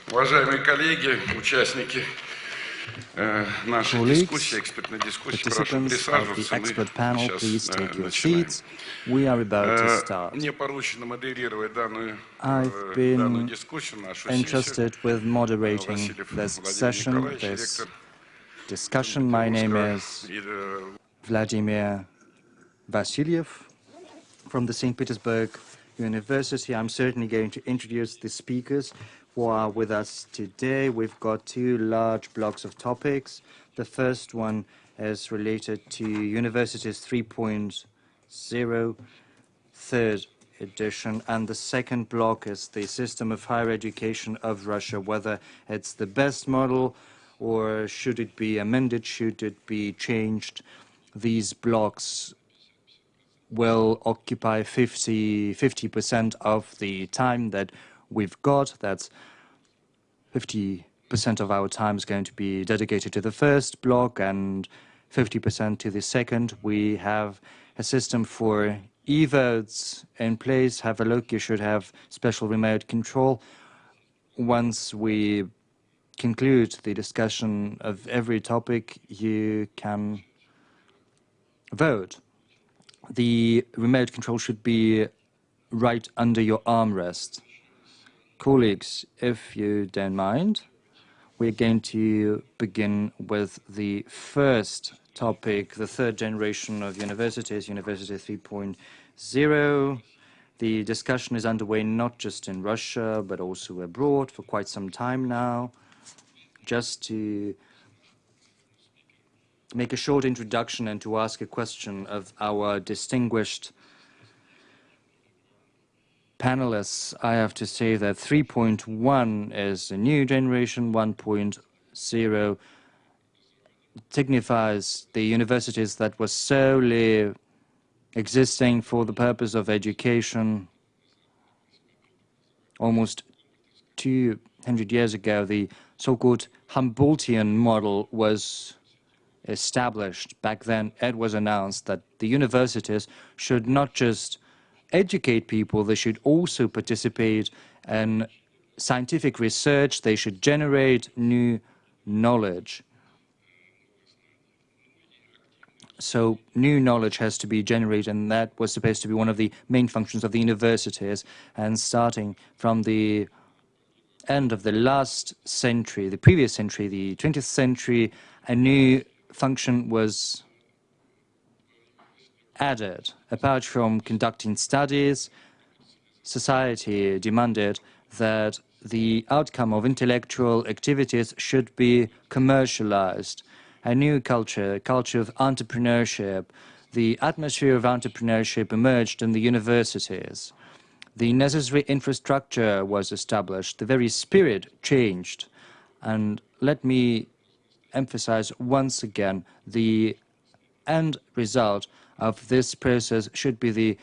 Уважаемые коллеги, участники нашей дискуссии, экспертной дискуссии, прошу присаживаться. Мы сейчас начинаем. Мне поручено модерировать данную дискуссию, нашу сессию. With moderating this session, this discussion. My name is Vladimir Vasilyev from the St. Petersburg University. I'm certainly going to introduce the speakers who are with us today. We've got two large blocks of topics. The first one is related to Universities 3.0, third edition, and the second block is the system of higher education of Russia, whether it's the best model or should it be amended, should it be changed. These blocks will occupy 50% of the time that we've got. That's 50% of our time is going to be dedicated to the first block and 50% to the second. We have a system for e-votes in place. Have a look. You should have special remote control. Once we conclude the discussion of every topic, you can vote. The remote control should be right under your armrest. Colleagues, if you don't mind, we're going to begin with the first topic, the third generation of universities, University 3.0. The discussion is underway not just in Russia, but also abroad for quite some time now. Just to make a short introduction and to ask a question of our distinguished panelists, I have to say that 3.1 is a new generation, 1.0 signifies the universities that were solely existing for the purpose of education. Almost 200 years ago, the so-called Humboldtian model was established. Back then, it was announced that the universities should not just educate people, they should also participate in scientific research, they should generate new knowledge. So new knowledge has to be generated, and that was supposed to be one of the main functions of the universities. And starting from the end of the last century, the previous century, the 20th century, a new function was added. Apart from conducting studies, society demanded that the outcome of intellectual activities should be commercialized. A new culture of entrepreneurship, the atmosphere of entrepreneurship emerged in the universities. The necessary infrastructure was established, the very spirit changed. And let me emphasize once again, the end result of this process should be the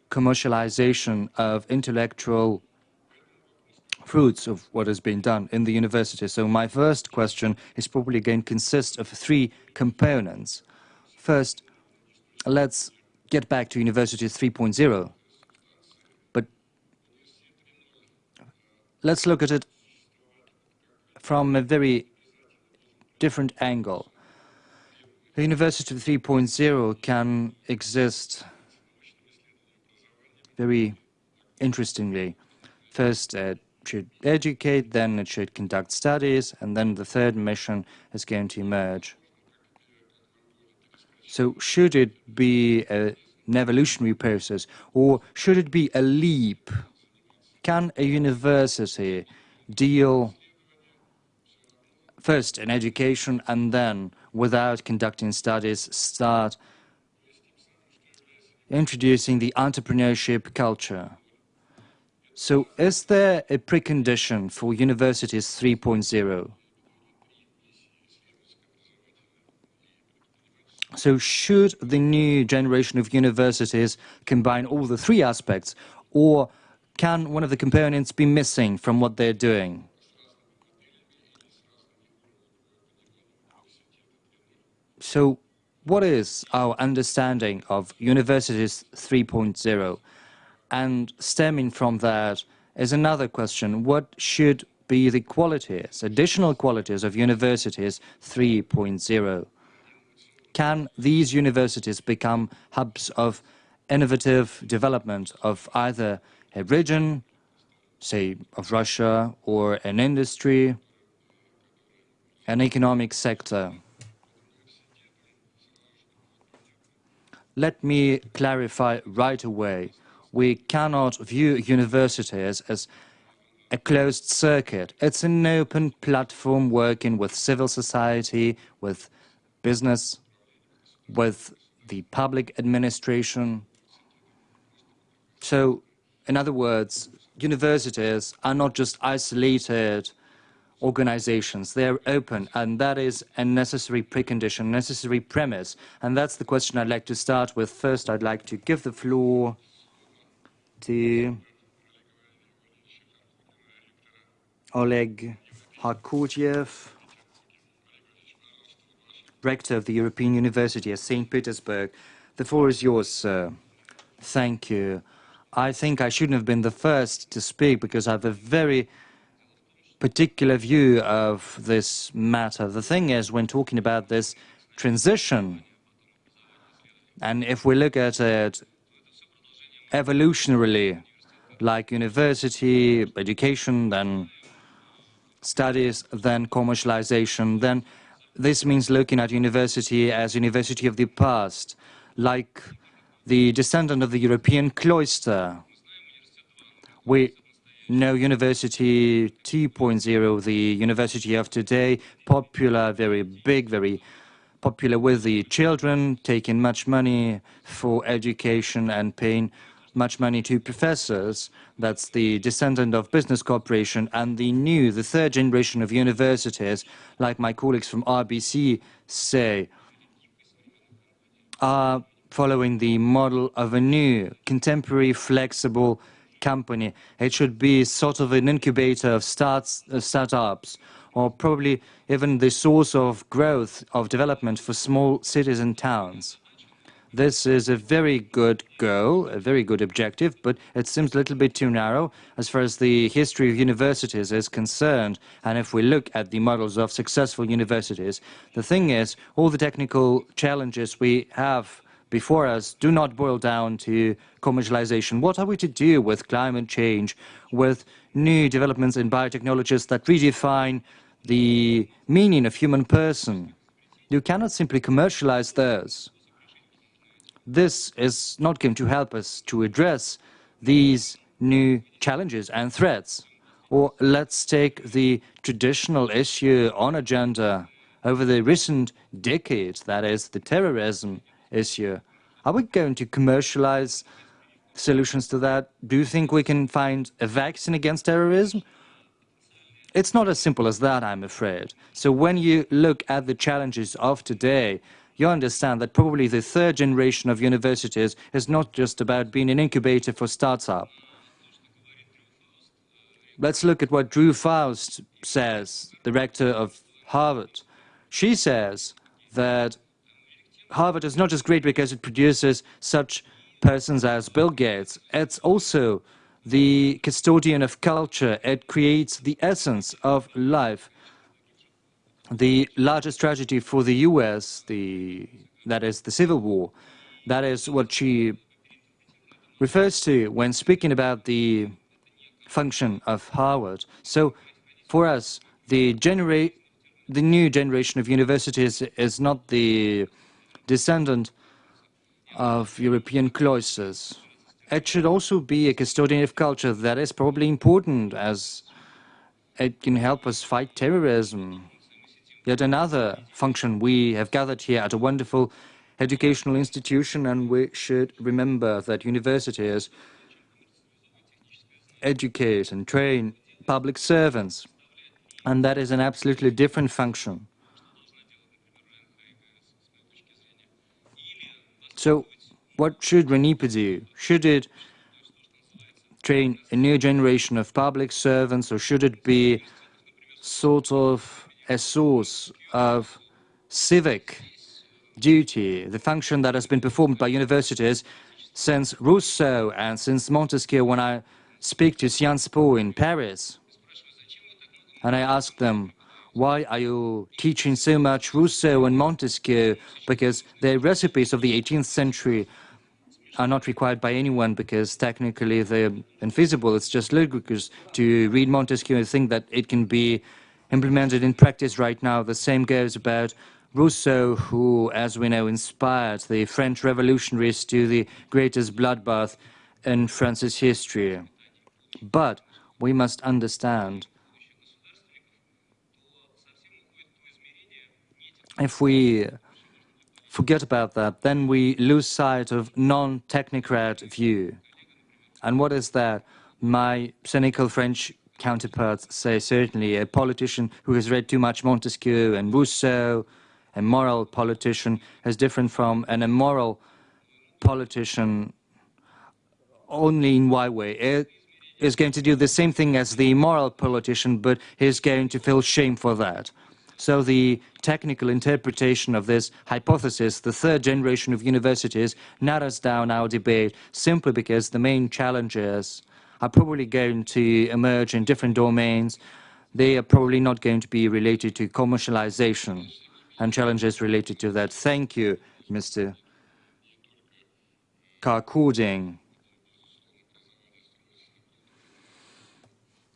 commercialization of intellectual fruits of what has been done in the university. So my first question is probably going to consist of three components. First, let's get back to University 3.0. But let's look at it from a very different angle. The University 3.0 can exist very interestingly. First, it should educate, then it should conduct studies, and then the third mission is going to emerge. So should it be an evolutionary process, or should it be a leap? Can a university deal first in education and then, without conducting studies, start introducing the entrepreneurship culture? So is there a precondition for Universities 3.0? So should the new generation of universities combine all the three aspects, or can one of the components be missing from what they're doing? So what is our understanding of Universities 3.0? And stemming from that is another question: what should be the qualities, additional qualities of universities 3.0? Can these universities become hubs of innovative development of either a region, say of Russia, or an industry, an economic sector? Let me clarify right away. We cannot view universities as a closed circuit. It's an open platform working with civil society, with business, with the public administration. So, in other words, universities are not just isolated organizations. They're open, and that is a necessary precondition, necessary premise. And that's the question I'd like to start with. First, I'd like to give the floor to Oleg Kharkhordin, Rector of the European University at St. Petersburg. The floor is yours, sir. Thank you. I think I shouldn't have been the first to speak because I have a very particular view of this matter. The thing is, when talking about this transition, and if we look at it evolutionarily, like university, education, then studies, then commercialization, then this means looking at university as university of the past, like the descendant of the European cloister. We know University 2.0, the university of today, popular, very big, very popular with the children, taking much money for education and paying much money to professors. That's the descendant of business corporation. And the third generation of universities, like my colleagues from RBC say, are following the model of a new, contemporary, flexible company. It should be sort of an incubator of startups, or probably even the source of growth, of development for small cities and towns. This is a very good goal, a very good objective, but it seems a little bit too narrow as far as the history of universities is concerned. And if we look at the models of successful universities, the thing is, all the technical challenges we have before us do not boil down to commercialization. What are we to do with climate change, with new developments in biotechnologies that redefine the meaning of human person? You cannot simply commercialize those. This is not going to help us to address these new challenges and threats. Or let's take the traditional issue on agenda over the recent decades, that is the terrorism issue. Are we going to commercialize solutions to that? Do you think we can find a vaccine against terrorism? It's not as simple as that, I'm afraid. So when you look at the challenges of today, you understand that probably the third generation of universities is not just about being an incubator for startup. Let's look at what Drew Faust says, the rector of Harvard. She says that Harvard is not just great because it produces such persons as Bill Gates. It's also the custodian of culture. It creates the essence of life. The largest tragedy for the US, that is the Civil War, that is what she refers to when speaking about the function of Harvard. So for us, the new generation of universities is not the descendant of European cloisters. It should also be a custodian of culture. That is probably important, as it can help us fight terrorism. Yet another function. We have gathered here at a wonderful educational institution, and we should remember that universities educate and train public servants, and that is an absolutely different function. So what should RANEPA do? Should it train a new generation of public servants, or should it be sort of a source of civic duty, the function that has been performed by universities since Rousseau and since Montesquieu? When I speak to Sciences Po in Paris, and I asked them, why are you teaching so much Rousseau and Montesquieu? Because the recipes of the 18th century are not required by anyone, because technically they're infeasible. It's just ludicrous to read Montesquieu and think that it can be implemented in practice right now. The same goes about Rousseau, who, as we know, inspired the French revolutionaries to the greatest bloodbath in France's history. But we must understand, if we forget about that, then we lose sight of non-technocrat view. And what is that? My cynical French counterparts say certainly a politician who has read too much Montesquieu and Rousseau, a moral politician, is different from an immoral politician only in one way. It is going to do the same thing as the immoral politician, but he's going to feel shame for that. So the technical interpretation of this hypothesis, the third generation of universities, narrows down our debate simply because the main challenges are probably going to emerge in different domains. They are probably not going to be related to commercialization and challenges related to that. Thank you, Mr. Kharkhordin.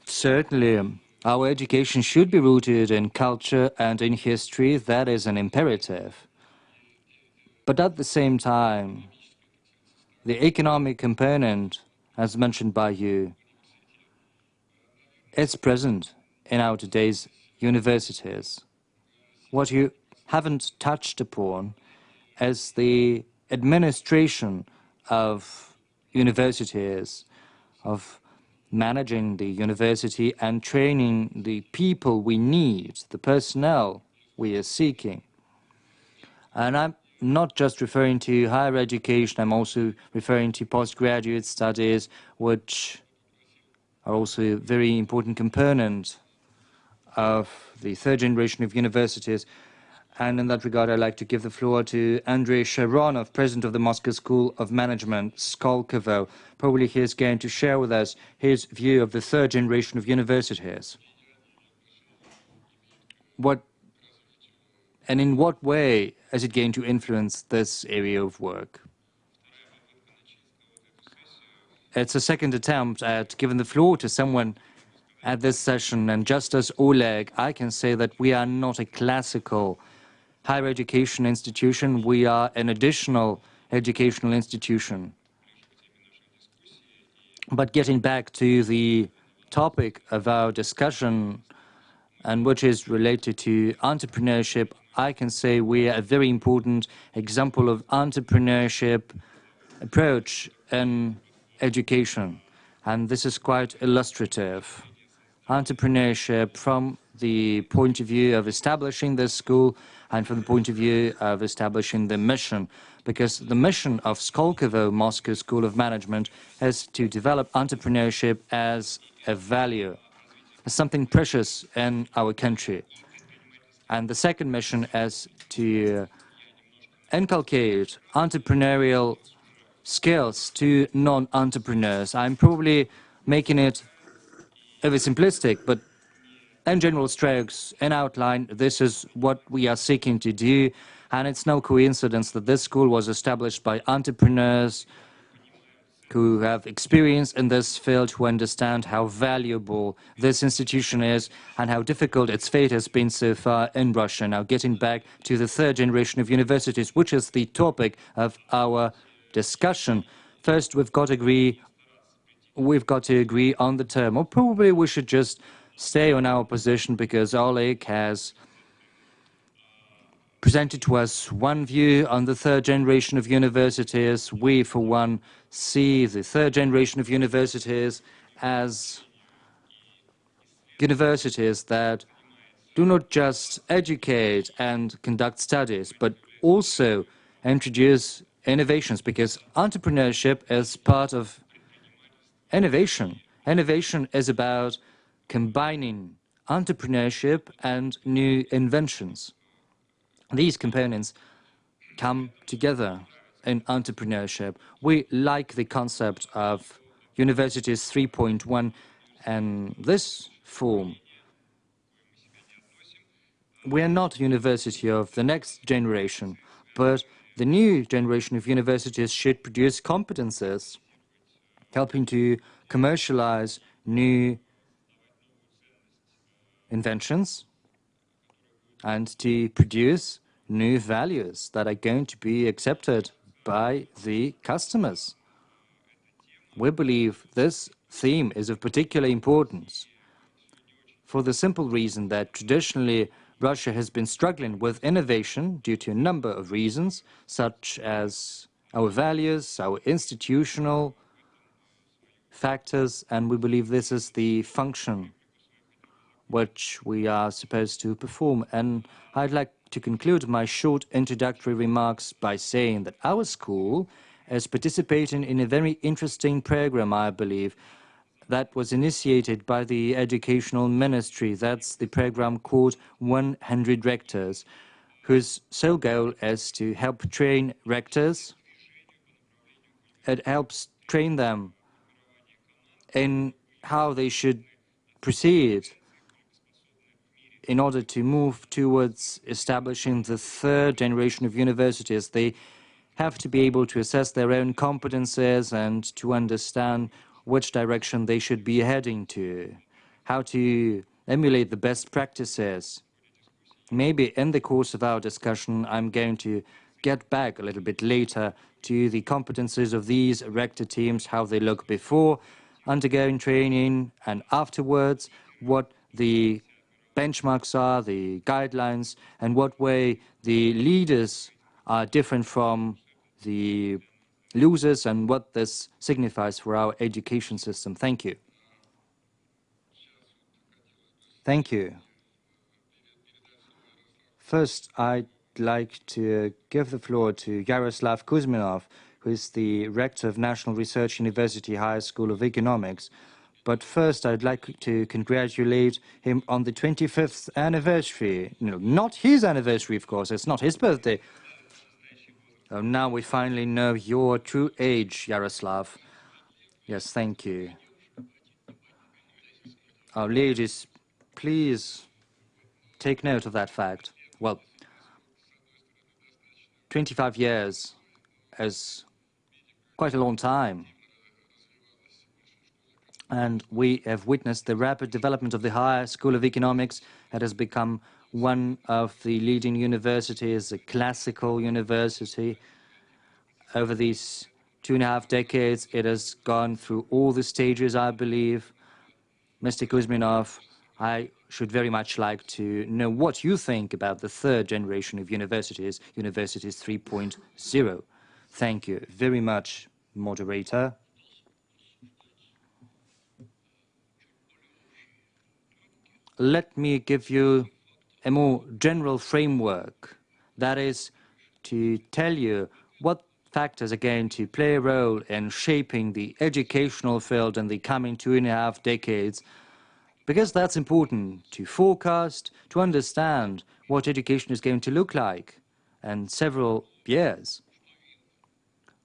Certainly, our education should be rooted in culture and in history. That is an imperative. But at the same time, the economic component, as mentioned by you, is present in our today's universities. What you haven't touched upon is the administration of universities, of managing the university and training the people we need, the personnel we are seeking. And I'm not just referring to higher education, I'm also referring to postgraduate studies, which are also a very important component of the third generation of universities. And in that regard, I'd like to give the floor to Andrey Sharonov, president of the Moscow School of Management, SKOLKOVO. Probably he is going to share with us his view of the third generation of universities. And in what way is it going to influence this area of work? It's a second attempt at giving the floor to someone at this session, and just as Oleg, I can say that we are not a classical higher education institution, we are an additional educational institution. But getting back to the topic of our discussion, and which is related to entrepreneurship, I can say we are a very important example of entrepreneurship approach in education. And this is quite illustrative. Entrepreneurship from the point of view of establishing this school and from the point of view of establishing the mission, because the mission of SKOLKOVO, Moscow School of Management, is to develop entrepreneurship as a value, as something precious in our country. And the second mission is to inculcate entrepreneurial skills to non-entrepreneurs. I'm probably making it oversimplistic, but in general strokes, in outline, this is what we are seeking to do. And it's no coincidence that this school was established by entrepreneurs who have experience in this field, who understand how valuable this institution is and how difficult its fate has been so far in Russia. Now, getting back to the third generation of universities, which is the topic of our discussion. First, we've got to agree on the term, or probably we should just stay on our position, because Oleg has presented to us one view on the third generation of universities. We, for one, see the third generation of universities as universities that do not just educate and conduct studies, but also introduce innovations, because entrepreneurship is part of innovation. Innovation is about combining entrepreneurship and new inventions. These components come together in entrepreneurship. We like the concept of Universities 3.1, and this form we are not a university of the next generation, but the new generation of universities should produce competences, helping to commercialize new inventions and to produce new values that are going to be accepted by the customers. We believe this theme is of particular importance for the simple reason that traditionally Russia has been struggling with innovation due to a number of reasons, such as our values, our institutional factors, and we believe this is the function which we are supposed to perform. And I'd like to conclude my short introductory remarks by saying that our school is participating in a very interesting program, I believe, that was initiated by the Educational Ministry. That's the program called 100 Rectors, whose sole goal is to help train rectors. It helps train them in how they should proceed in order to move towards establishing the third generation of universities. They have to be able to assess their own competences and to understand which direction they should be heading to, how to emulate the best practices. Maybe in the course of our discussion, I'm going to get back a little bit later to the competences of these rector teams, how they look before undergoing training and afterwards, what the benchmarks are, the guidelines, and what way the leaders are different from the losers and what this signifies for our education system. Thank you. Thank you. First, I'd like to give the floor to Yaroslav Kuzminov, who is the rector of National Research University High School of Economics. But first, I'd like to congratulate him on the 25th anniversary. No, not his anniversary, of course. It's not his birthday. Now we finally know your true age, Yaroslav. Yes, thank you. Ladies, please take note of that fact. Well, 25 years is quite a long time. And we have witnessed the rapid development of the Higher School of Economics. It has become one of the leading universities, a classical university. Over these 2.5 decades, it has gone through all the stages, I believe. Mr. Kuzminov, I should very much like to know what you think about the third generation of universities, Universities 3.0. Thank you very much, Moderator. Let me give you a more general framework, that is to tell you what factors are going to play a role in shaping the educational field in the coming 2.5 decades, because that's important to forecast, to understand what education is going to look like in several years.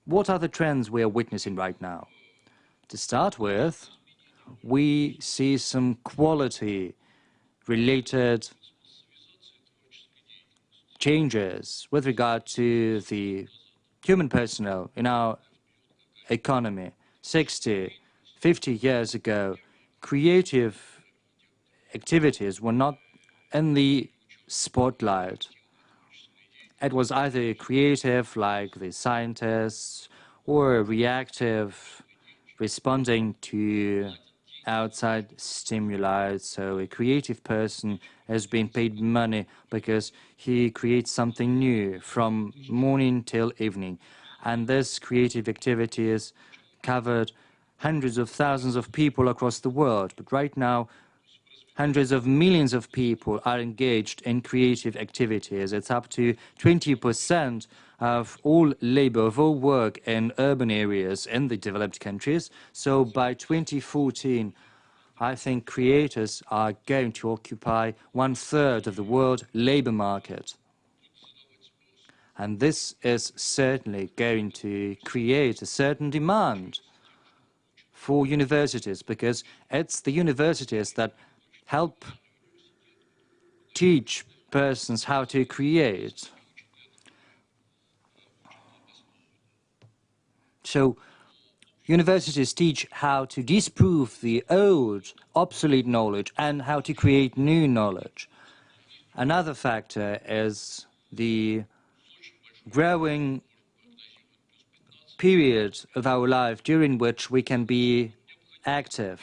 What are the trends we are witnessing right now? To start with, we see some quality-related changes with regard to the human personnel in our economy. 60, 50 years ago, creative activities were not in the spotlight. It was either creative, like the scientists, or reactive, responding to outside stimuli. So a creative person has been paid money because he creates something new from morning till evening. And this creative activity is covered hundreds of thousands of people across the world. But right now, hundreds of millions of people are engaged in creative activities. It's up to 20% of all labor, of all work in urban areas in the developed countries. So by 2014, I think creators are going to occupy 1/3 of the world labor market. And this is certainly going to create a certain demand for universities, because it's the universities that help teach persons how to create. So universities teach how to disprove the old, obsolete knowledge and how to create new knowledge. Another factor is the growing period of our life during which we can be active.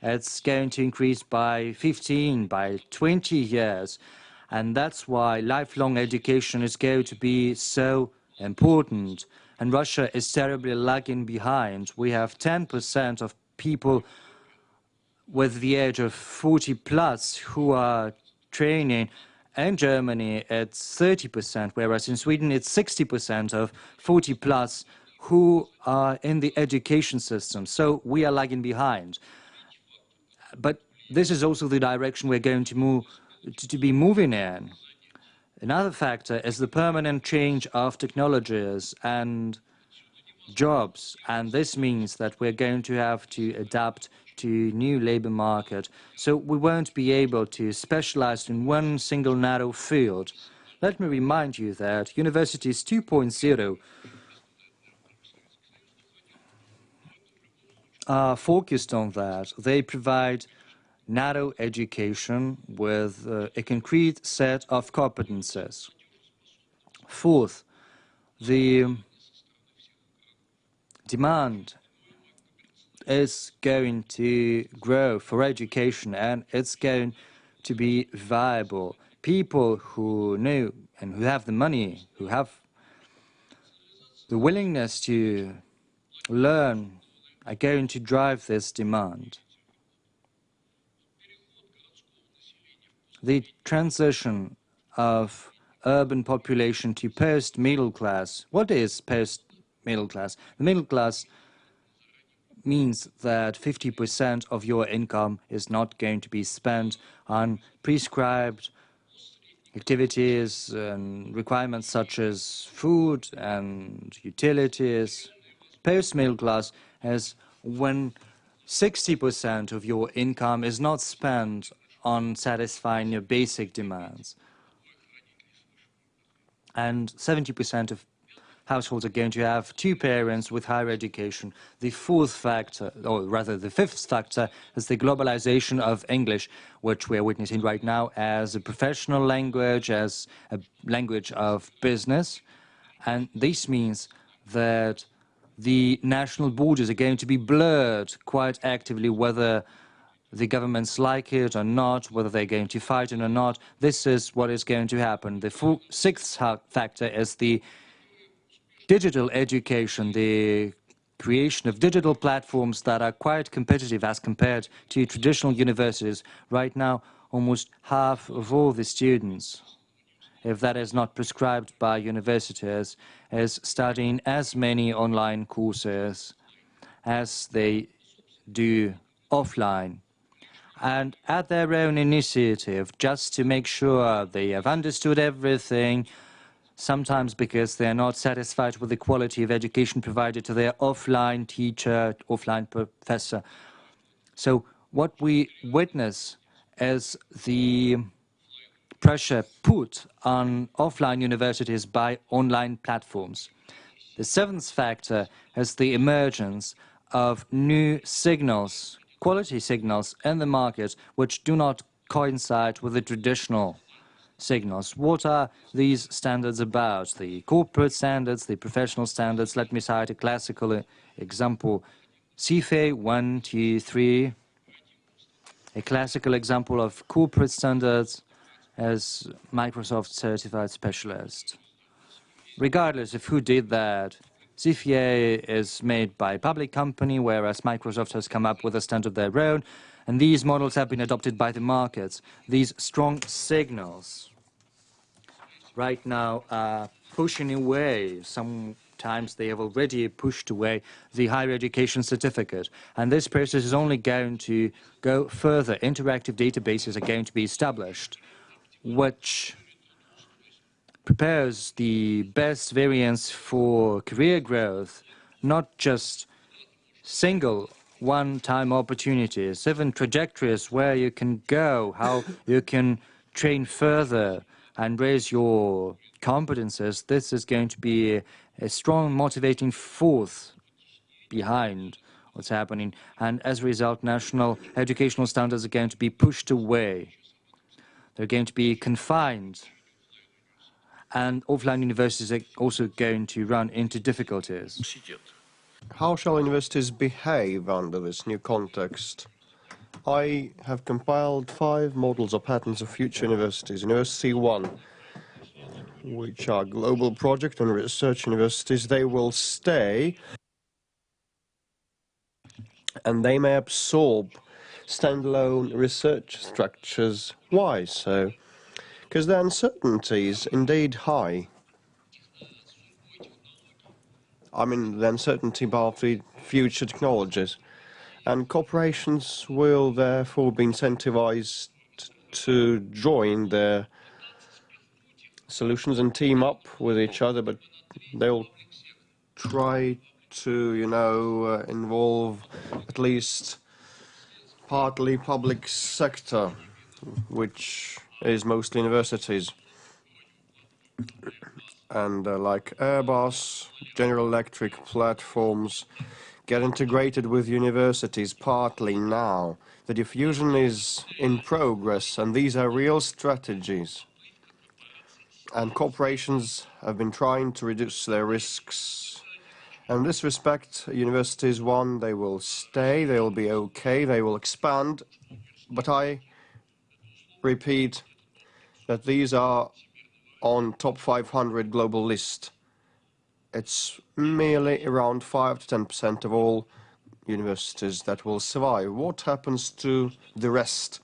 It's going to increase by 15, by 20 years. And that's why lifelong education is going to be so important. And Russia is terribly lagging behind. We have 10% of people with the age of 40 plus who are training. In Germany, it's 30%, whereas in Sweden, it's 60% of 40 plus who are in the education system. So we are lagging behind. But this is also the direction we're going to be moving in. Another factor is the permanent change of technologies and jobs. And this means that we're going to have to adapt to new labor market. So we won't be able to specialize in one single narrow field. Let me remind you that Universities 2.0 are focused on that. They provide narrow education with a concrete set of competences. Fourth, the demand is going to grow for education, and it's going to be viable. People who know and who have the money, who have the willingness to learn, are going to drive this demand. The transition of urban population to post-middle class. What is post-middle class? The middle class means that 50% of your income is not going to be spent on prescribed activities and requirements such as food and utilities. Post-middle class is when 60% of your income is not spent on satisfying your basic demands. And 70% of households are going to have two parents with higher education. The fourth factor, or rather the fifth factor, is the globalization of English, which we are witnessing right now as a professional language, as a language of business. And this means that the national borders are going to be blurred quite actively, whether the governments like it or not, whether they're going to fight it or not. This is what is going to happen. The sixth factor is the digital education, the creation of digital platforms that are quite competitive as compared to traditional universities. Right now, almost half of all the students, if that is not prescribed by universities, is studying as many online courses as they do offline. And at their own initiative, just to make sure they have understood everything, sometimes because they are not satisfied with the quality of education provided to their offline teacher, offline professor. So what we witness is the pressure put on offline universities by online platforms. The seventh factor is the emergence of new signals, quality signals in the market, which do not coincide with the traditional signals. What are these standards about? The corporate standards, the professional standards. Let me cite a classical example. CFA 1, 2, 3. A classical example of corporate standards as Microsoft Certified Specialist. Regardless of who did that, CFA is made by a public company, whereas Microsoft has come up with a standard of their own, and these models have been adopted by the markets. These strong signals right now are pushing away, sometimes they have already pushed away, the higher education certificate. And this process is only going to go further. Interactive databases are going to be established, which prepares the best variants for career growth, not just single one-time opportunities, even trajectories where you can go, how you can train further, and raise your competences, this is going to be a strong motivating force behind what's happening. And as a result, national educational standards are going to be pushed away. They're going to be confined. And offline universities are also going to run into difficulties. How shall universities behave under this new context? I have compiled 5 models or patterns of future universities. University 1, which are global project and research universities, they will stay and they may absorb standalone research structures. Why so? Because the uncertainty is indeed high. I mean, the uncertainty about the future technologies. And corporations will therefore be incentivized to join their solutions and team up with each other, but they'll try to, involve at least partly public sector, which is mostly universities. And like Airbus, General Electric platforms get integrated with universities partly now. The diffusion is in progress, and these are real strategies. And corporations have been trying to reduce their risks. And in this respect, universities, one, they will stay, they will be okay, they will expand. But I repeat that these are on top 500 global list. It's merely around 5 to 10% of all universities that will survive. What happens to the rest?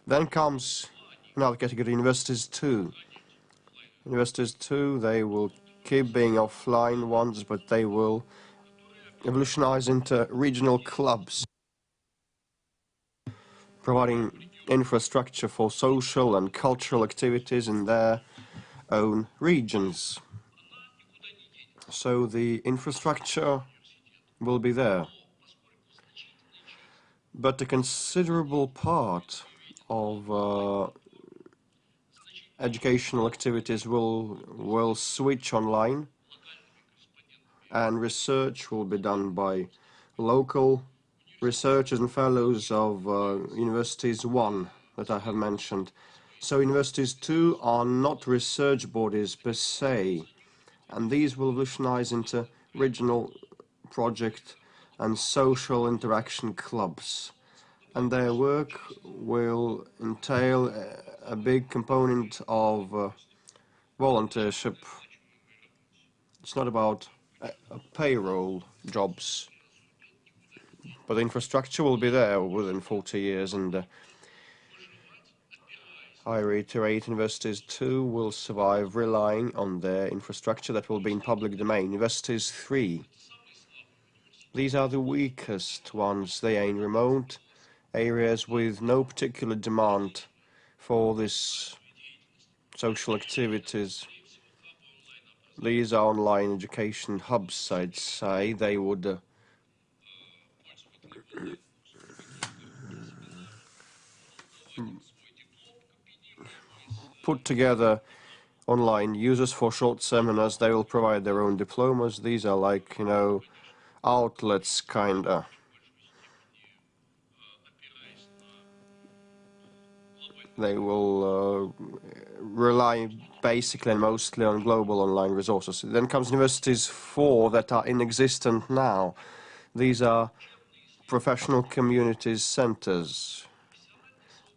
Then comes another category, universities 2. Universities 2, they will keep being offline ones, but they will evolutionize into regional clubs, providing infrastructure for social and cultural activities in their own regions. So the infrastructure will be there. But a considerable part of educational activities will switch online, and research will be done by local researchers and fellows of universities 1 that I have mentioned. So universities 2 are not research bodies per se, and these will evolutionize into regional project and social interaction clubs. And their work will entail a big component of volunteership. It's not about payroll jobs, but the infrastructure will be there within 40 years, and I reiterate, universities 2 will survive relying on their infrastructure that will be in public domain. Universities 3, these are the weakest ones. They are in remote areas with no particular demand for this social activities. These are online education hubs, I'd say. They would put together online users for short seminars. They will provide their own diplomas. These are like, outlets, kinda. They will rely basically and mostly on global online resources. Then comes universities 4 that are inexistent now. These are professional communities centers,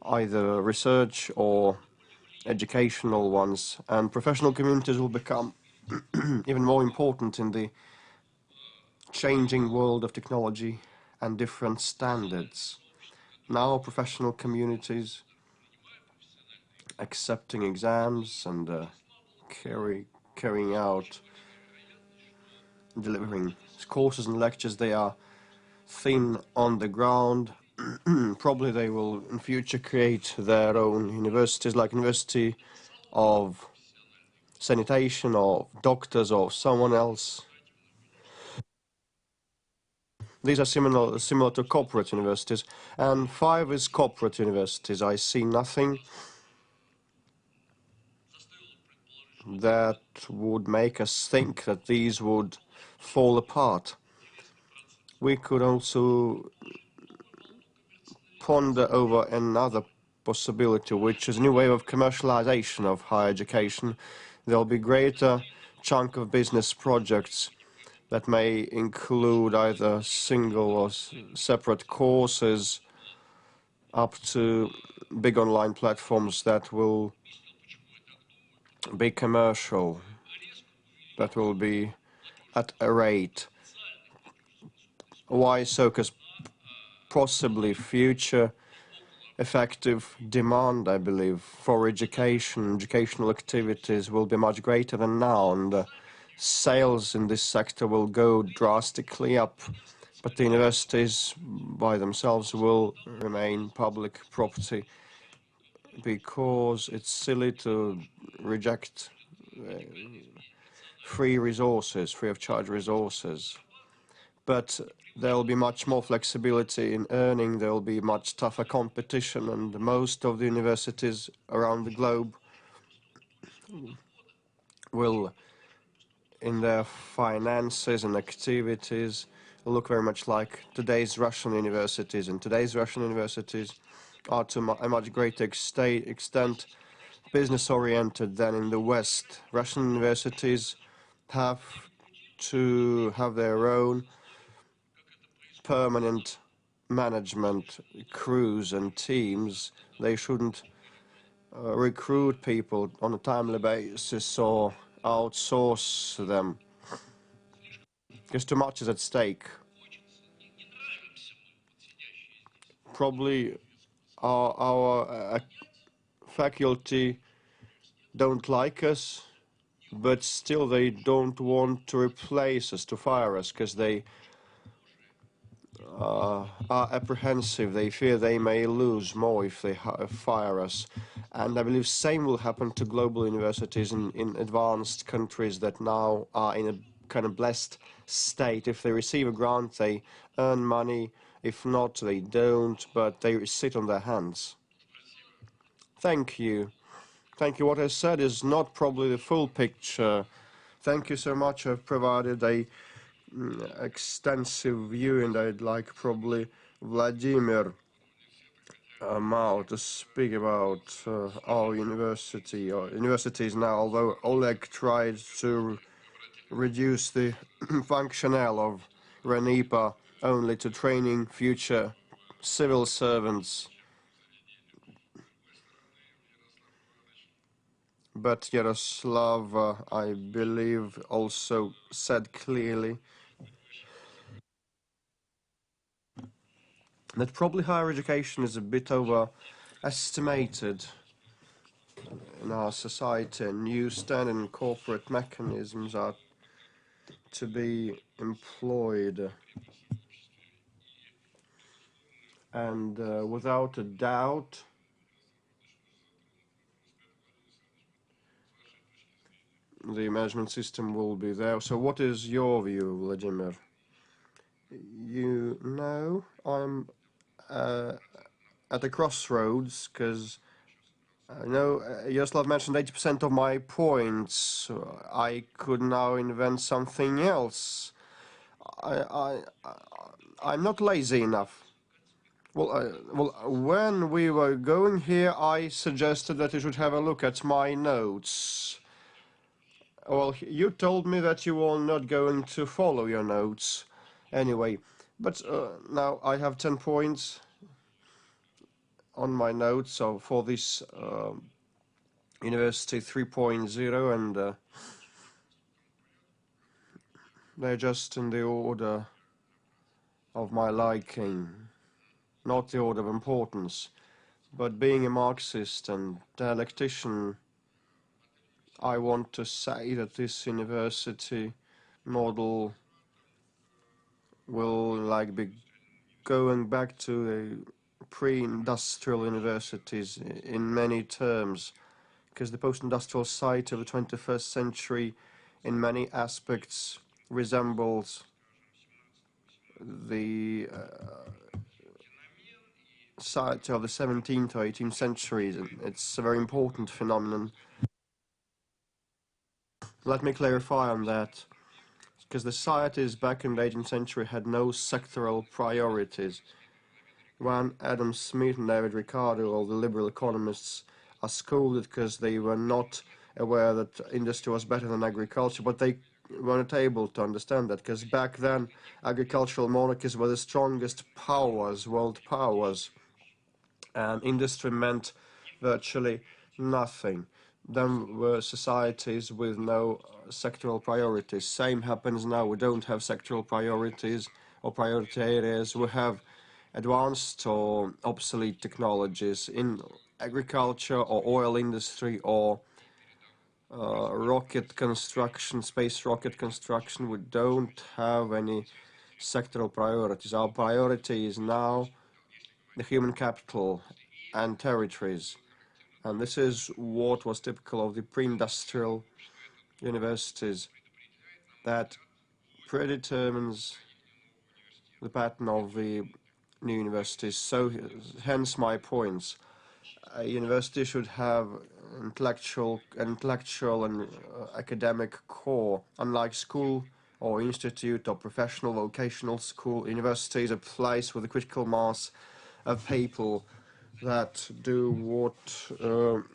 either research or educational ones, and professional communities will become even more important in the changing world of technology and different standards. Now professional communities accepting exams and carrying out, delivering courses and lectures, they are thin on the ground. Probably they will in future create their own universities, like University of Sanitation or doctors or someone else. These are similar to corporate universities. And 5 is corporate universities. I see nothing that would make us think that these would fall apart. We could also ponder over another possibility, which is a new wave of commercialization of higher education. There'll be greater chunk of business projects that may include either single or separate courses up to big online platforms that will be commercial, that will be at a rate. Why so? Because possibly future effective demand, I believe, for educational activities will be much greater than now, and sales in this sector will go drastically up. But the universities by themselves will remain public property because it's silly to reject free resources, free of charge resources. But there will be much more flexibility in earning, there will be much tougher competition, and most of the universities around the globe will, in their finances and activities, look very much like today's Russian universities. And today's Russian universities are to a much greater extent business-oriented than in the West. Russian universities have to have their own permanent management crews and teams. They shouldn't recruit people on a timely basis or outsource them, because too much is at stake. Probably our faculty don't like us, but still they don't want to replace us, to fire us, because they are apprehensive. They fear they may lose more if they fire us. And I believe same will happen to global universities in advanced countries that now are in a kind of blessed state. If they receive a grant, they earn money. If not, they don't, but they sit on their hands. Thank you. Thank you. What I said is not probably the full picture. Thank you so much. I've provided a extensive view, and I'd like probably Vladimir Mao to speak about our university or universities now, although Oleg tried to reduce the functional of RANEPA only to training future civil servants. But Yaroslav, I believe, also said clearly that probably higher education is a bit overestimated in our society. New standard and corporate mechanisms are to be employed. And without a doubt, the management system will be there. So what is your view, Vladimir? You know, I'm at a crossroads, because I know Yaroslav mentioned 80% of my points. I could now invent something else. I'm not lazy enough. Well, when we were going here, I suggested that you should have a look at my notes. Well, you told me that you were not going to follow your notes anyway. But now I have 10 points on my notes so for this University 3.0, and they're just in the order of my liking, not the order of importance. But being a Marxist and dialectician, I want to say that this university model will be going back to the pre-industrial universities in many terms, because the post-industrial site of the 21st century in many aspects resembles the site of the 17th or 18th centuries. And it's a very important phenomenon. Let me clarify on that, because the societies back in the 18th century had no sectoral priorities. When Adam Smith and David Ricardo, all the liberal economists, are scolded because they were not aware that industry was better than agriculture, but they weren't able to understand that, because back then agricultural monarchies were the strongest powers, world powers, and industry meant virtually nothing. Then were societies with no sectoral priorities. Same happens now. We don't have sectoral priorities or priority areas. We have advanced or obsolete technologies in agriculture or oil industry or rocket construction, space rocket construction. We don't have any sectoral priorities. Our priority is now the human capital and territories. And this is what was typical of the pre-industrial universities, that predetermines the pattern of the new universities. So hence my points. A university should have intellectual and academic core. Unlike school or institute or professional vocational school, university is a place with a critical mass of people that do what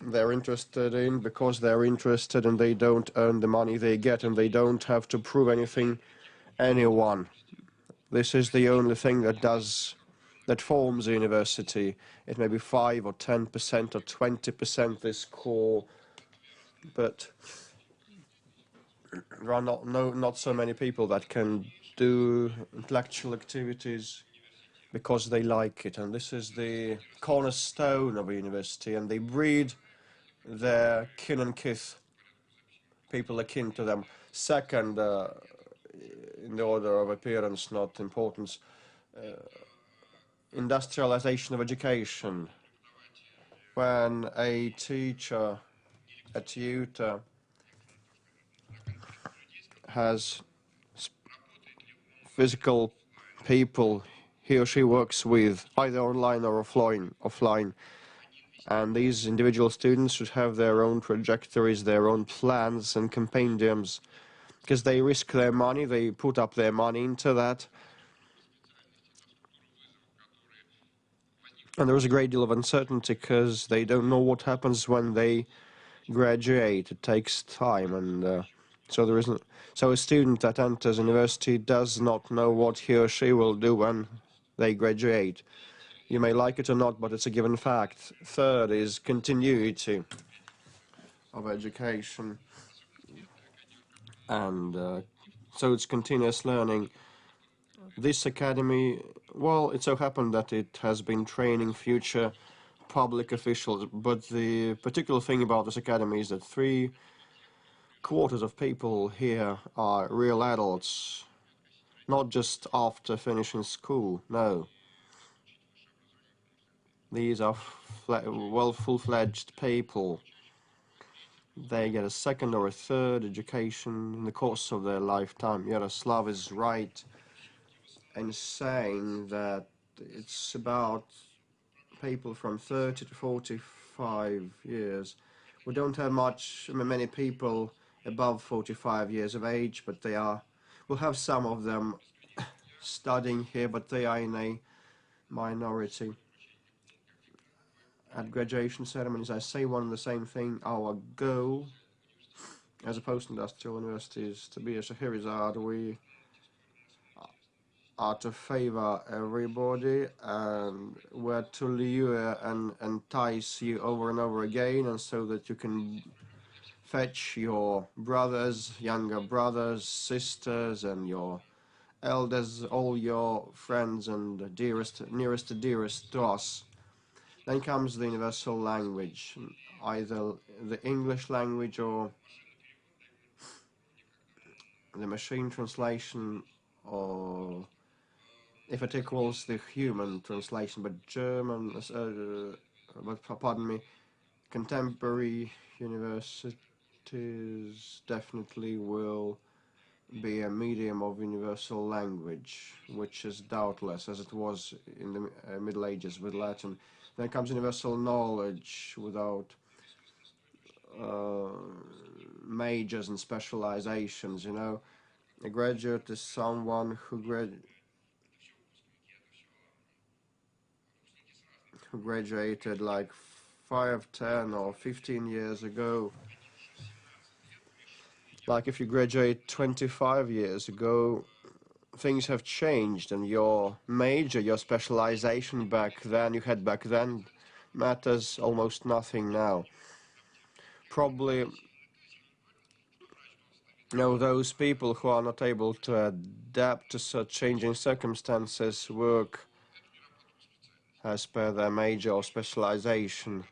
they're interested in because they're interested, and they don't earn the money they get, and they don't have to prove anything anyone. This is the only thing that forms a university. It may be 5 or 10% or 20% this core, but there are not so many people that can do intellectual activities because they like it, and this is the cornerstone of a university, and they breed their kin and kith, people akin to them. Second, in the order of appearance, not importance, industrialization of education. When a teacher, a tutor, has physical people he or she works with, either online or offline, and these individual students should have their own trajectories, their own plans and compendiums, because they risk their money, they put up their money into that. And there is a great deal of uncertainty because they don't know what happens when they graduate. It takes time, and so a student that enters university does not know what he or she will do when they graduate. You may like it or not, but it's a given fact. Third is continuity of education, and so it's continuous learning. This academy, well, it so happened that it has been training future public officials, but the particular thing about this academy is that 3/4 of people here are real adults, not just after finishing school, no. These are full-fledged people. They get a second or a third education in the course of their lifetime. Yaroslav is right in saying that it's about people from 30 to 45 years. We don't have many people above 45 years of age, but we'll have some of them studying here, but they are in a minority. At graduation ceremonies, I say one and the same thing. Our goal as a post-industrial university is to be a Scheherazade. We are to favor everybody, and we're to lure and entice you over and over again, and so that you can fetch your brothers, younger brothers, sisters, and your elders, all your friends and nearest and dearest to us. Then comes the universal language, either the English language or the machine translation, or if it equals the human translation, but German, pardon me, contemporary universities definitely will be a medium of universal language, which is doubtless, as it was in the Middle Ages with Latin. Then comes universal knowledge without majors and specializations, you know. A graduate is someone who graduated like 5, 10 or 15 years ago. Like if you graduate 25 years ago, things have changed, and your major, your specialization back then matters almost nothing now. Probably, you know, those people who are not able to adapt to such changing circumstances work as per their major or specialization.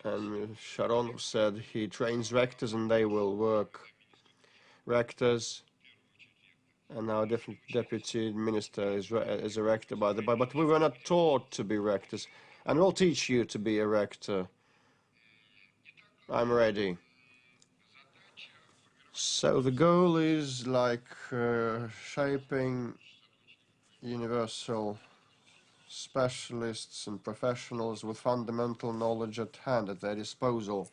And Sharonov said he trains rectors and they will work rectors. And our deputy minister is a rector, by the way. But we were not taught to be rectors. And we'll teach you to be a rector. I'm ready. So the goal is like shaping universal specialists and professionals with fundamental knowledge at hand, at their disposal,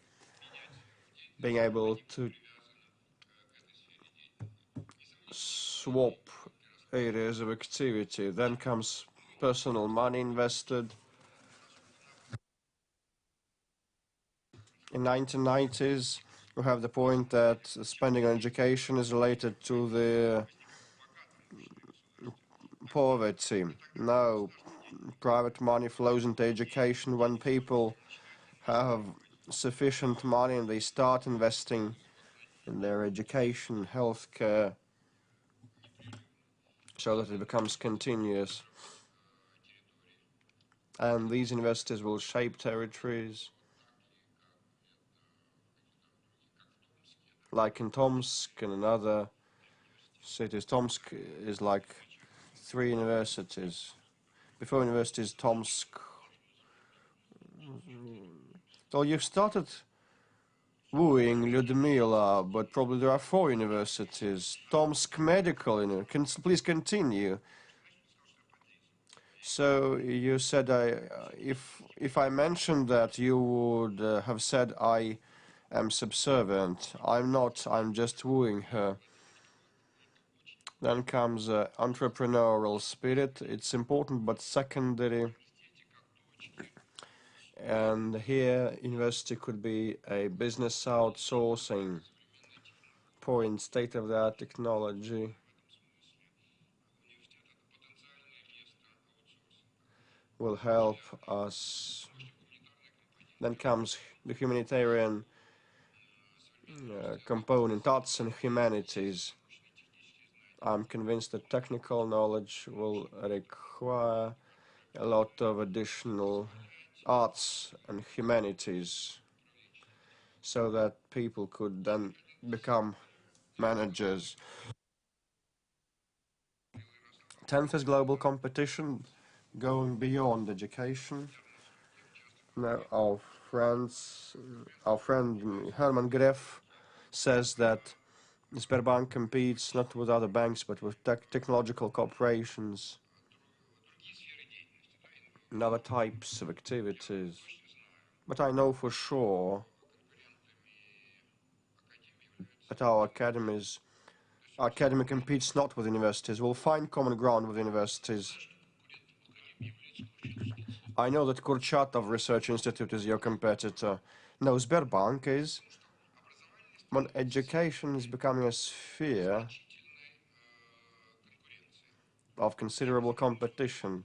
being able to swap areas of activity. Then comes personal money invested. In 1990s, we have the point that spending on education is related to the poverty. Now, private money flows into education when people have sufficient money and they start investing in their education, healthcare, so that it becomes continuous. And these investors will shape territories. Like in Tomsk and in other cities. Tomsk is like 3 universities. Before universities, Tomsk. So you've started wooing Lyudmila, but probably there are 4 universities. Tomsk Medical University. Please continue. So you said if I mentioned that, you would have said I am subservient. I'm not. I'm just wooing her. Then comes entrepreneurial spirit. It's important, but secondary. And here, university could be a business outsourcing point, state-of-the-art technology. Will help us. Then comes the humanitarian component, arts and humanities. I'm convinced that technical knowledge will require a lot of additional arts and humanities so that people could then become managers. 10th is global competition, going beyond education. Now our friend Herman Gref says that Sberbank competes not with other banks but with technological corporations and other types of activities. But I know for sure that our academy competes not with universities. We'll find common ground with universities. I know that Kurchatov Research Institute is your competitor. No, Sberbank is. When education is becoming a sphere of considerable competition,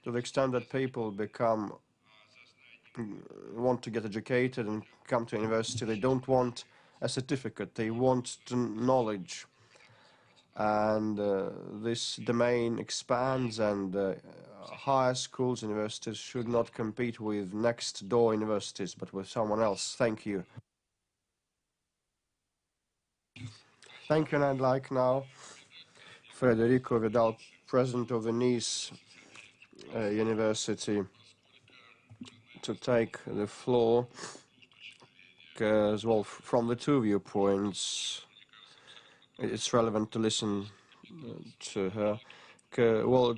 to the extent that people want to get educated and come to university, they don't want a certificate, they want knowledge. And this domain expands, and higher schools, universities should not compete with next door universities, but with someone else. Thank you. Thank you, and I'd like now Frédérique Vidal, president of the Nice University, to take the floor as well. From the 2 viewpoints, it's relevant to listen to her. Well,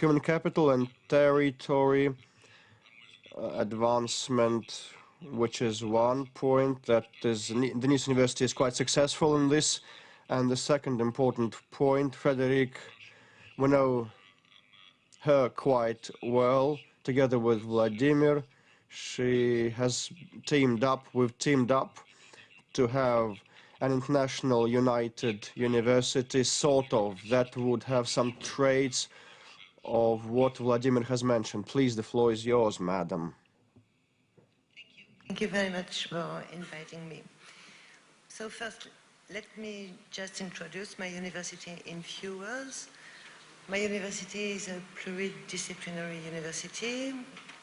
human capital and territory advancement, which is one point, that is, the Nice University is quite successful in this. And the second important point, Frédérique, we know her quite well, together with Vladimir. She has teamed up to have an international united university, sort of, that would have some traits of what Vladimir has mentioned. Please, the floor is yours, madam. Thank you very much for inviting me. So first, let me just introduce my university in few words. My university is a pluridisciplinary university.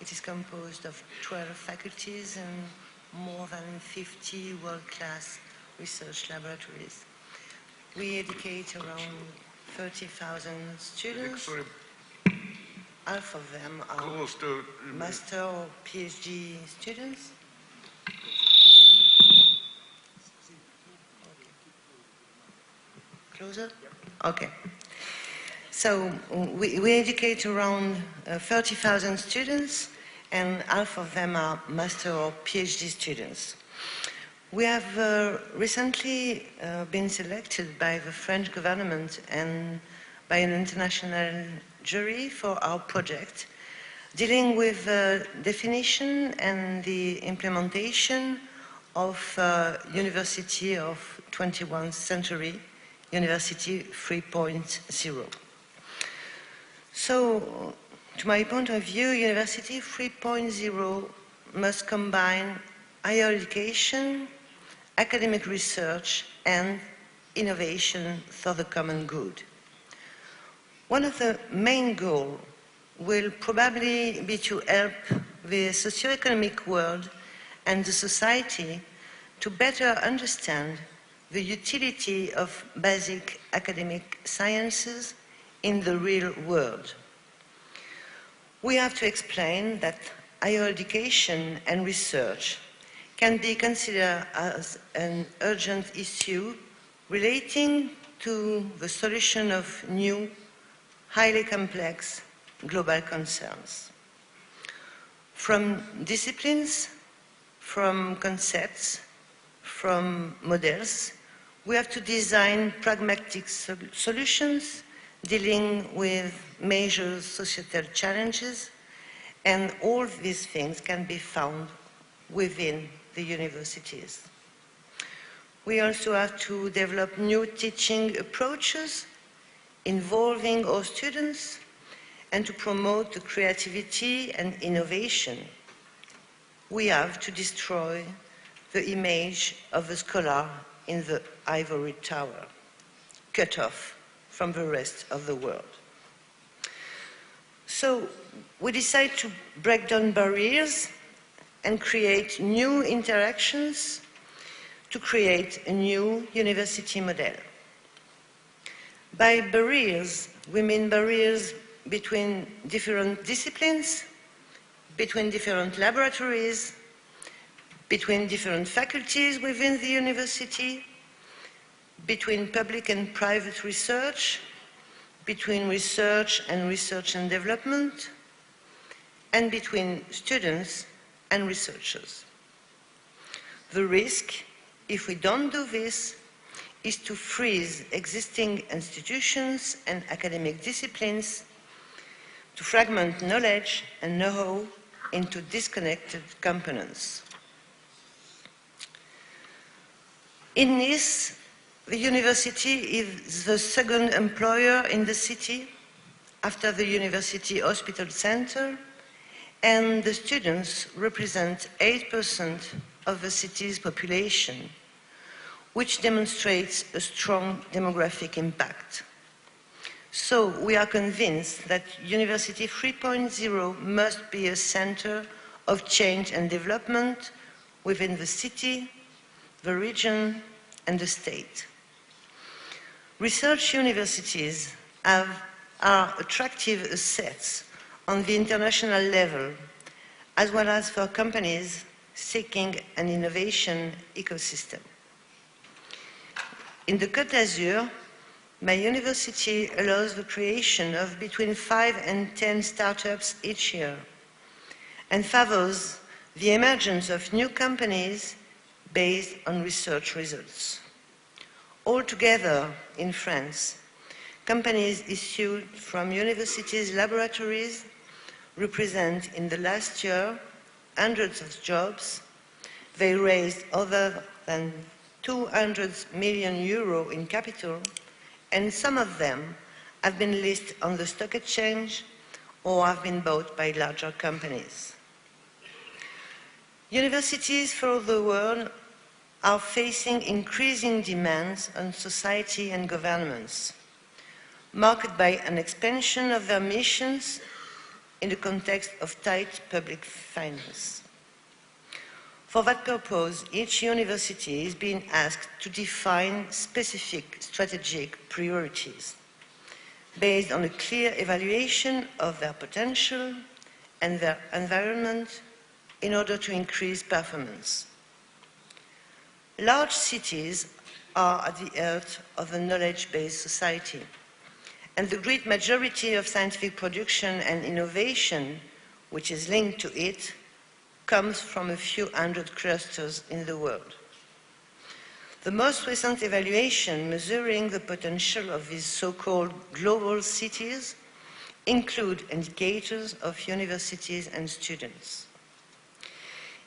It is composed of 12 faculties and more than 50 world-class research laboratories. We educate around 30,000 students. Victor, half of them are master or PhD students. Closer? Okay. So we educate around 30,000 students, and half of them are master or PhD students. We have recently been selected by the French government and by an international jury for our project, dealing with the definition and the implementation of University of 21st Century, University 3.0. So, to my point of view, University 3.0 must combine higher education, academic research, and innovation for the common good. One of the main goals will probably be to help the socio-economic world and the society to better understand the utility of basic academic sciences in the real world. We have to explain that higher education and research can be considered as an urgent issue relating to the solution of new, highly complex global concerns. From disciplines, from concepts, from models, we have to design pragmatic solutions dealing with major societal challenges, and all these things can be found within the universities. We also have to develop new teaching approaches involving our students and to promote the creativity and innovation. We have to destroy the image of the scholar in the ivory tower, cut off from the rest of the world. So we decide to break down barriers and create new interactions to create a new university model. By barriers, we mean barriers between different disciplines, between different laboratories, between different faculties within the university, between public and private research, between research and development, and between students and researchers. The risk, if we don't do this, is to freeze existing institutions and academic disciplines, to fragment knowledge and know-how into disconnected components. In Nice, the university is the second employer in the city after the University Hospital Center, and the students represent 8% of the city's population, which demonstrates a strong demographic impact. So we are convinced that University 3.0 must be a center of change and development within the city, the region, and the state. Research universities are attractive assets on the international level, as well as for companies seeking an innovation ecosystem. In the Côte d'Azur, my university allows the creation of between 5 and 10 startups each year. and favors the emergence of new companies based on research results. Altogether, in France, companies issued from universities' laboratories represent in the last year hundreds of jobs. They raised over than 200 million euro in capital, and some of them have been listed on the stock exchange or have been bought by larger companies. Universities throughout the world are facing increasing demands on society and governments, marked by an expansion of their missions in the context of tight public finance. For that purpose, each university is being asked to define specific strategic priorities based on a clear evaluation of their potential and their environment in order to increase performance. Large cities are at the heart of a knowledge-based society, and the great majority of scientific production and innovation, which is linked to it, comes from a few hundred clusters in the world. The most recent evaluation measuring the potential of these so-called global cities include indicators of universities and students.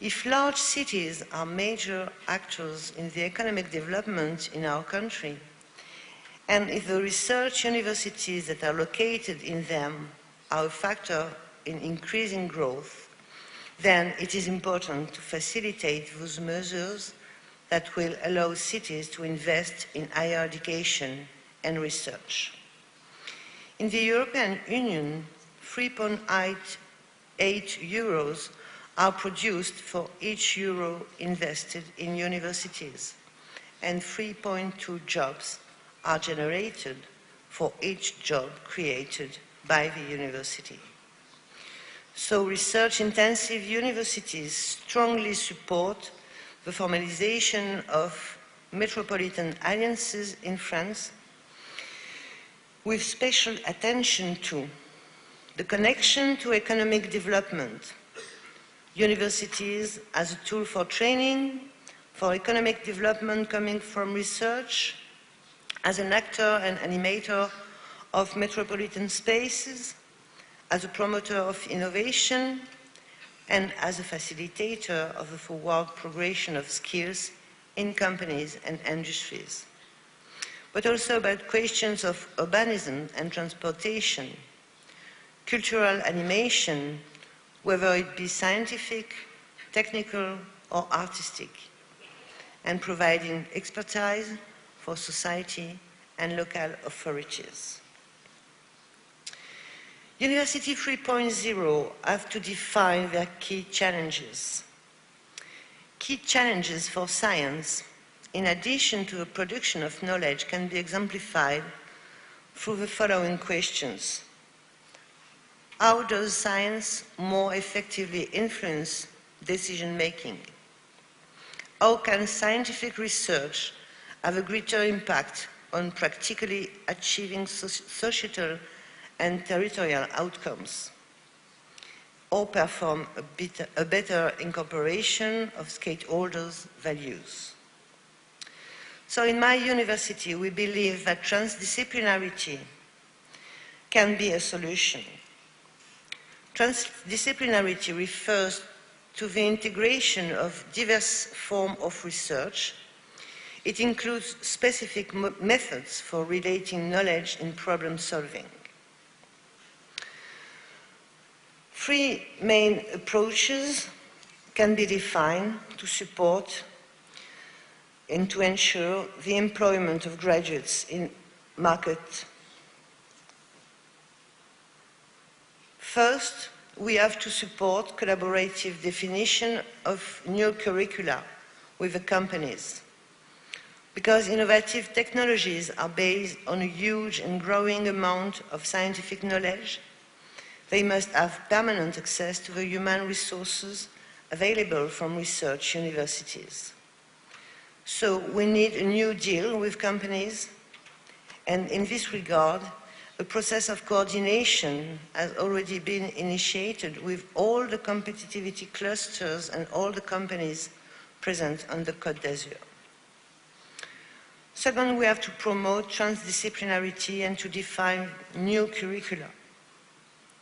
If large cities are major actors in the economic development in our country, and if the research universities that are located in them are a factor in increasing growth, then it is important to facilitate those measures that will allow cities to invest in higher education and research. In the European Union, 3.8 euros are produced for each euro invested in universities, and 3.2 jobs are generated for each job created by the university. So research-intensive universities strongly support the formalization of metropolitan alliances in France, with special attention to the connection to economic development, universities as a tool for training, for economic development coming from research, as an actor and animator of metropolitan spaces, as a promoter of innovation, and as a facilitator of the forward progression of skills in companies and industries. But also about questions of urbanism and transportation, cultural animation, whether it be scientific, technical, or artistic, and providing expertise for society and local authorities. University 3.0 have to define their key challenges. Key challenges for science, in addition to the production of knowledge, can be exemplified through the following questions. How does science more effectively influence decision-making? How can scientific research have a greater impact on practically achieving societal and territorial outcomes, or perform a better incorporation of stakeholders' values? So in my university, we believe that transdisciplinarity can be a solution. Transdisciplinarity refers to the integration of diverse forms of research. It includes specific methods for relating knowledge in problem solving. Three main approaches can be defined to support and to ensure the employment of graduates in market. First, we have to support collaborative definition of new curricula with the companies, because innovative technologies are based on a huge and growing amount of scientific knowledge. They must have permanent access to the human resources available from research universities. So we need a new deal with companies, and in this regard, A process of coordination has already been initiated with all the competitivity clusters and all the companies present on the Côte d'Azur. Second, we have to promote transdisciplinarity and to define new curricula.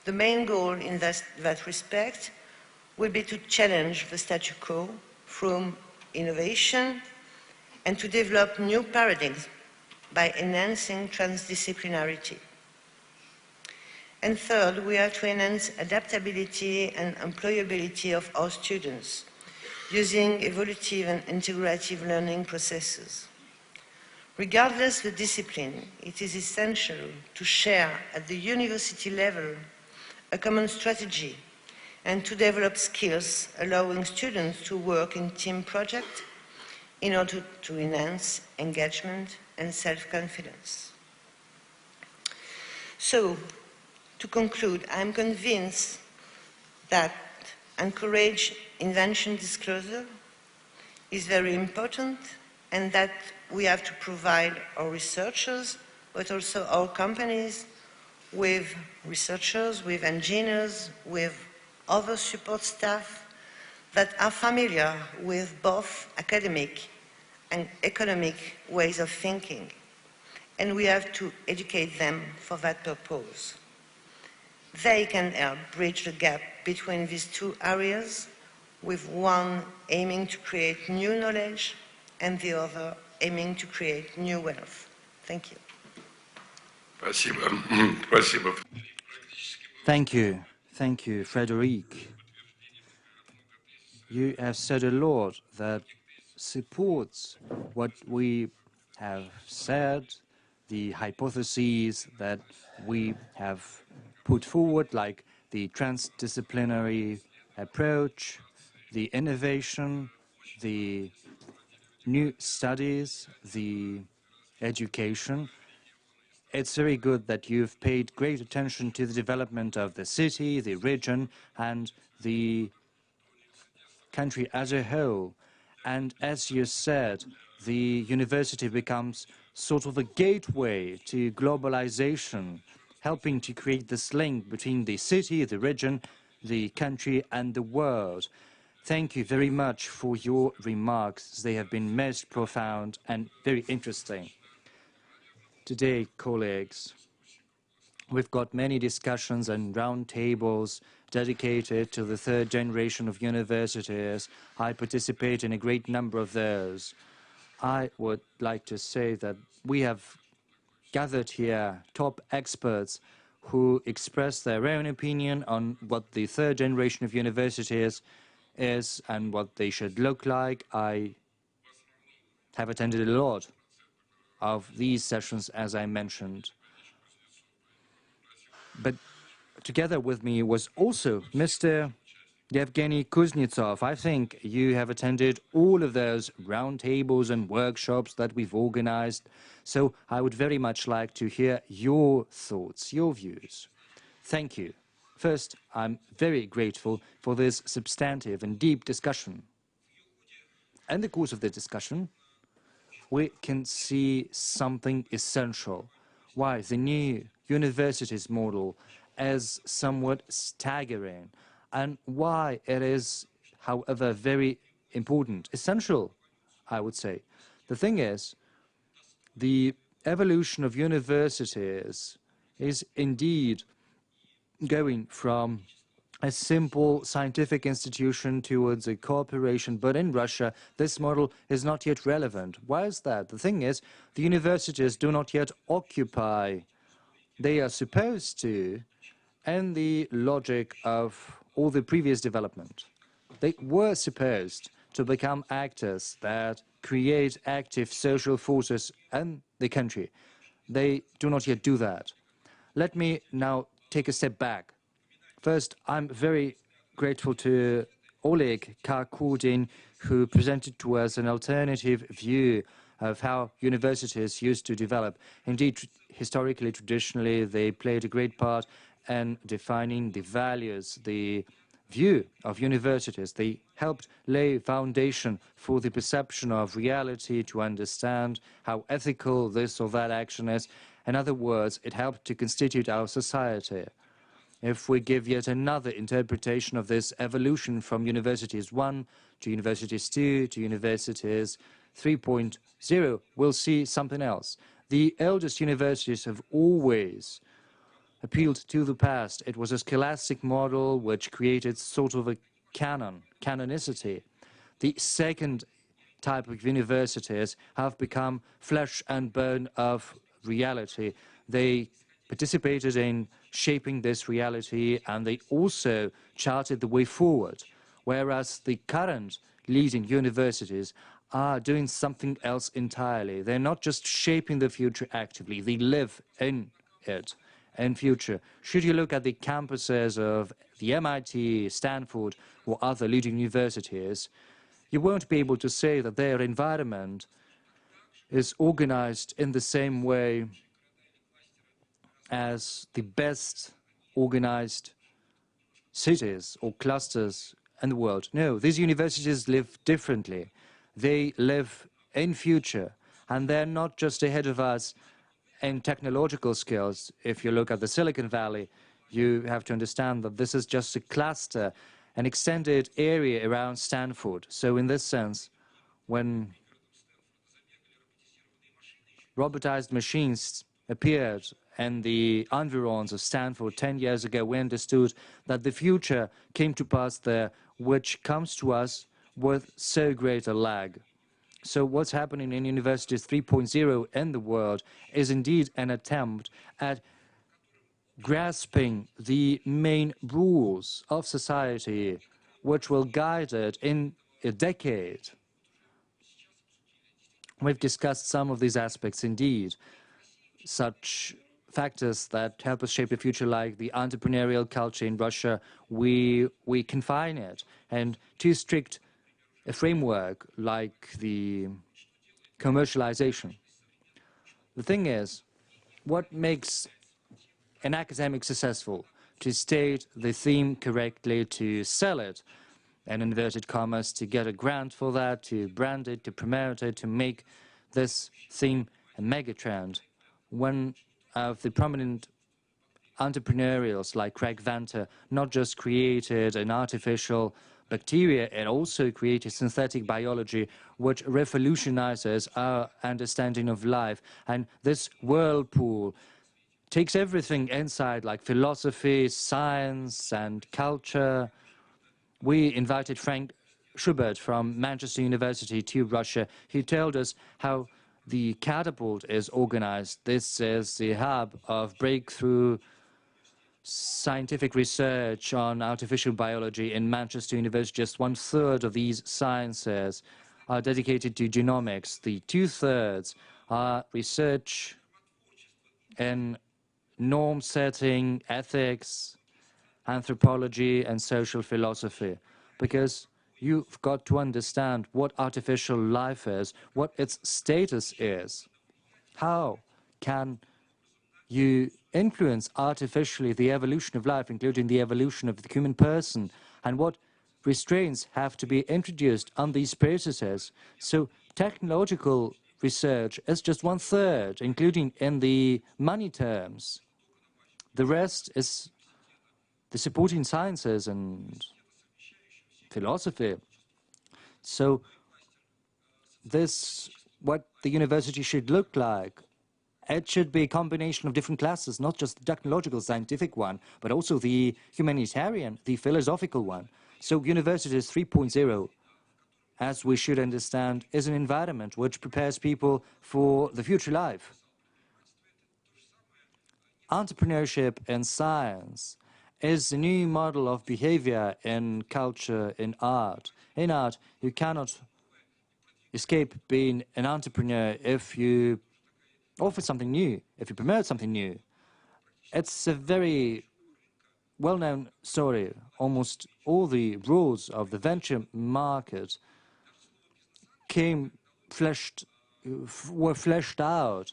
The main goal in that respect will be to challenge the statu quo through innovation and to develop new paradigms by enhancing transdisciplinarity. And third, we have to enhance adaptability and employability of our students using evolutive and integrative learning processes. Regardless of the discipline, it is essential to share at the university level a common strategy and to develop skills allowing students to work in team projects in order to enhance engagement and self-confidence. So, to conclude, I am convinced that encourage invention disclosure is very important and that we have to provide our researchers, but also our companies, with researchers, with engineers, with other support staff that are familiar with both academic and economic ways of thinking. And we have to educate them for that purpose. They can help bridge the gap between these two areas, with one aiming to create new knowledge and the other aiming to create new wealth. Thank you. Thank you. Thank you, Frédérique. You have said a lot that supports what we have said, the hypotheses that we have put forward, like the transdisciplinary approach, the innovation, the new studies, the education. It's very good that you've paid great attention to the development of the city, the region, and the country as a whole. And as you said, the university becomes sort of a gateway to globalization, helping to create this link between the city, the region, the country, and the world. Thank you very much for your remarks. They have been most profound and very interesting. Today, colleagues, we've got many discussions and roundtables dedicated to the third generation of universities. I participate in a great number of those. I would like to say that we have gathered here top experts who express their own opinion on what the third generation of universities is and what they should look like. I have attended a lot of these sessions, as I mentioned. But together with me was also Mr. Evgeny Kuznetsov. I think you have attended all of those roundtables and workshops that we've organized. So I would very much like to hear your thoughts, your views. Thank you. First, I'm very grateful for this substantive and deep discussion. In the course of the discussion, we can see something essential. Why the new universities model is somewhat staggering, and why it is, however, very important, essential, I would say. The thing is, the evolution of universities is indeed going from a simple scientific institution towards a corporation, but in Russia, this model is not yet relevant. Why is that? The thing is, the universities do not yet occupy. They are supposed to, and the logic of all the previous development. They were supposed to become actors that create active social forces in the country. They do not yet do that. Let me now take a step back. First, I'm very grateful to Oleg Kharkhordin, who presented to us an alternative view of how universities used to develop. Indeed, historically, traditionally, they played a great part in defining the values, the view of universities. They helped lay foundation for the perception of reality, to understand how ethical this or that action is, In other words, it helped to constitute our society. If we give yet another interpretation of this evolution from universities 1 to universities 2 to universities 3.0, we'll see something else. The eldest universities have always appealed to the past. It was a scholastic model which created sort of a canonicity. The second type of universities have become flesh and bone of reality. They participated in shaping this reality, and they also charted the way forward, whereas the current leading universities are doing something else entirely. They're not just shaping the future actively, they live in it in future. Should you look at the campuses of the MIT, Stanford, or other leading universities, you won't be able to say that their environment is organized in the same way as the best organized cities or clusters in the world. No, these universities live differently. They live in future, and they're not just ahead of us in technological skills. If you look at the Silicon Valley, you have to understand that this is just a cluster, an extended area around Stanford. So in this sense, when robotized machines appeared in the environs of Stanford 10 years ago, we understood that the future came to pass there, which comes to us with so great a lag. So what's happening in Universities 3.0 in the world is indeed an attempt at grasping the main rules of society, which will guide it in a decade. We've discussed some of these aspects indeed, such factors that help us shape the future, like the entrepreneurial culture in Russia. We confine it, and too strict a framework like the commercialization. The thing is, what makes an academic successful? To state the theme correctly, to sell it, in inverted commas, to get a grant for that, to brand it, to promote it, to make this theme a megatrend. One of the prominent entrepreneurials like Craig Venter not just created an artificial bacteria, it also created synthetic biology, which revolutionizes our understanding of life. And this whirlpool takes everything inside, like philosophy, science, and culture. We invited Frank Schubert from Manchester University to Russia. He told us how the catapult is organized. This is the hub of breakthrough scientific research on artificial biology in Manchester University. Just 1/3 of these sciences are dedicated to genomics. The 2/3 are research in norm setting, ethics, anthropology, and social philosophy. Because you've got to understand what artificial life is, what its status is. How can you influence artificially the evolution of life, including the evolution of the human person, and what restraints have to be introduced on these processes? So technological research is just 1/3, including in the money terms. The rest is the supporting sciences and philosophy. So this, what the university should look like, it should be a combination of different classes, not just the technological, scientific one, but also the humanitarian, the philosophical one. So Universities 3.0, as we should understand, is an environment which prepares people for the future life. Entrepreneurship in science is a new model of behavior in culture, in art. In art, you cannot escape being an entrepreneur if you offer something new, if you promote something new. It's a very well-known story. Almost all the rules of the venture market were fleshed out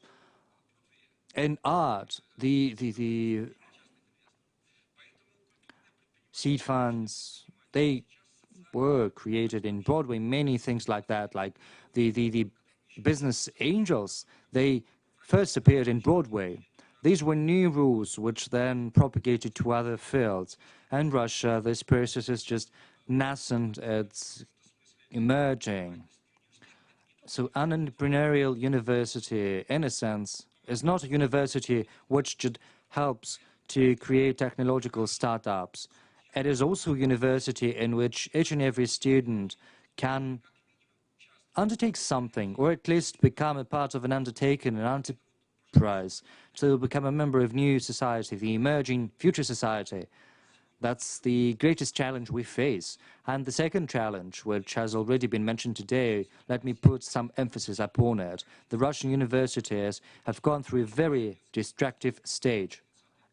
in art. The seed funds, they were created in Broadway, many things like that, like the business angels, they first appeared in Broadway. These were new rules which then propagated to other fields. In Russia, this process is just nascent, it's emerging. So an entrepreneurial university, in a sense, is not a university which just helps to create technological startups. It is also a university in which each and every student can undertake something, or at least become a part of an undertaking, an enterprise, to become a member of new society, the emerging future society. That's the greatest challenge we face. And the second challenge, which has already been mentioned today, let me put some emphasis upon it. The Russian universities have gone through a very destructive stage.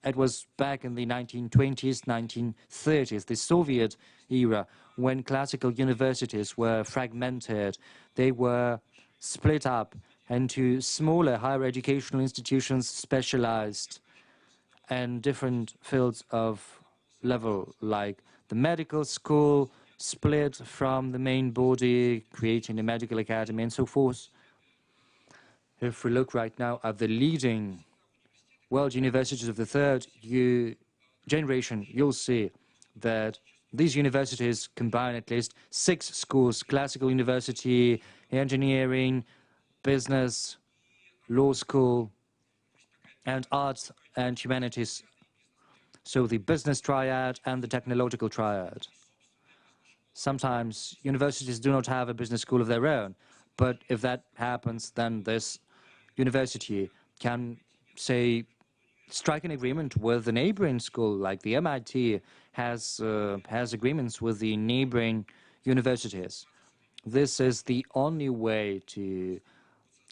It was back in the 1920s, 1930s, the Soviet era, when classical universities were fragmented. They were split up into smaller higher educational institutions specialized in different fields of level, like the medical school split from the main body, creating a medical academy and so forth. If we look right now at the leading world universities of the third generation, you'll see that these universities combine at least 6 schools: classical university, engineering, business, law school, and arts and humanities. So the business triad and the technological triad. Sometimes universities do not have a business school of their own, but if that happens, then this university can, say, strike an agreement with the neighboring school, like the MIT has agreements with the neighboring universities. This is the only way to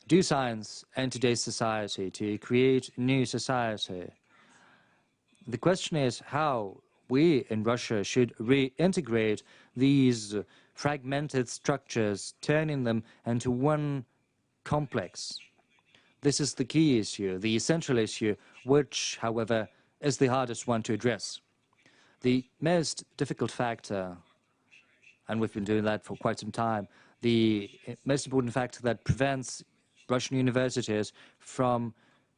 do science in today's society, to create a new society. The question is how we in Russia should reintegrate these fragmented structures, turning them into one complex. This is the key issue, the essential issue, which, however, is the hardest one to address. The most difficult factor, and we've been doing that for quite some time, the most important factor that prevents Russian universities from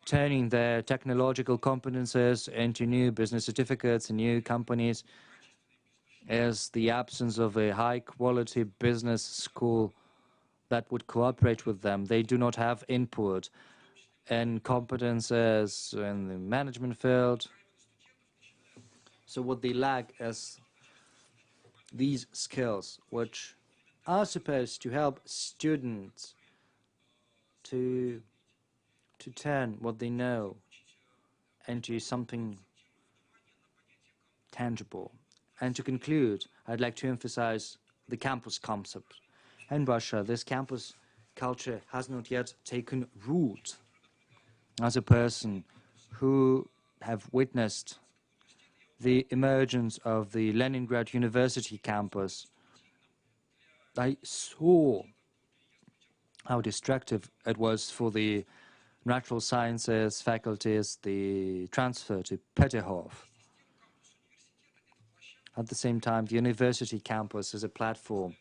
turning their technological competences into new business certificates and new companies is the absence of a high-quality business school that would cooperate with them. They do not have input and competences in the management field. So what they lack is these skills, which are supposed to help students to turn what they know into something tangible. And to conclude, I'd like to emphasize the campus concept. In Russia, this campus culture has not yet taken root. As a person who have witnessed the emergence of the Leningrad University campus, I saw how destructive it was for the natural sciences faculties, the transfer to Petersburg. At the same time, the university campus is a platform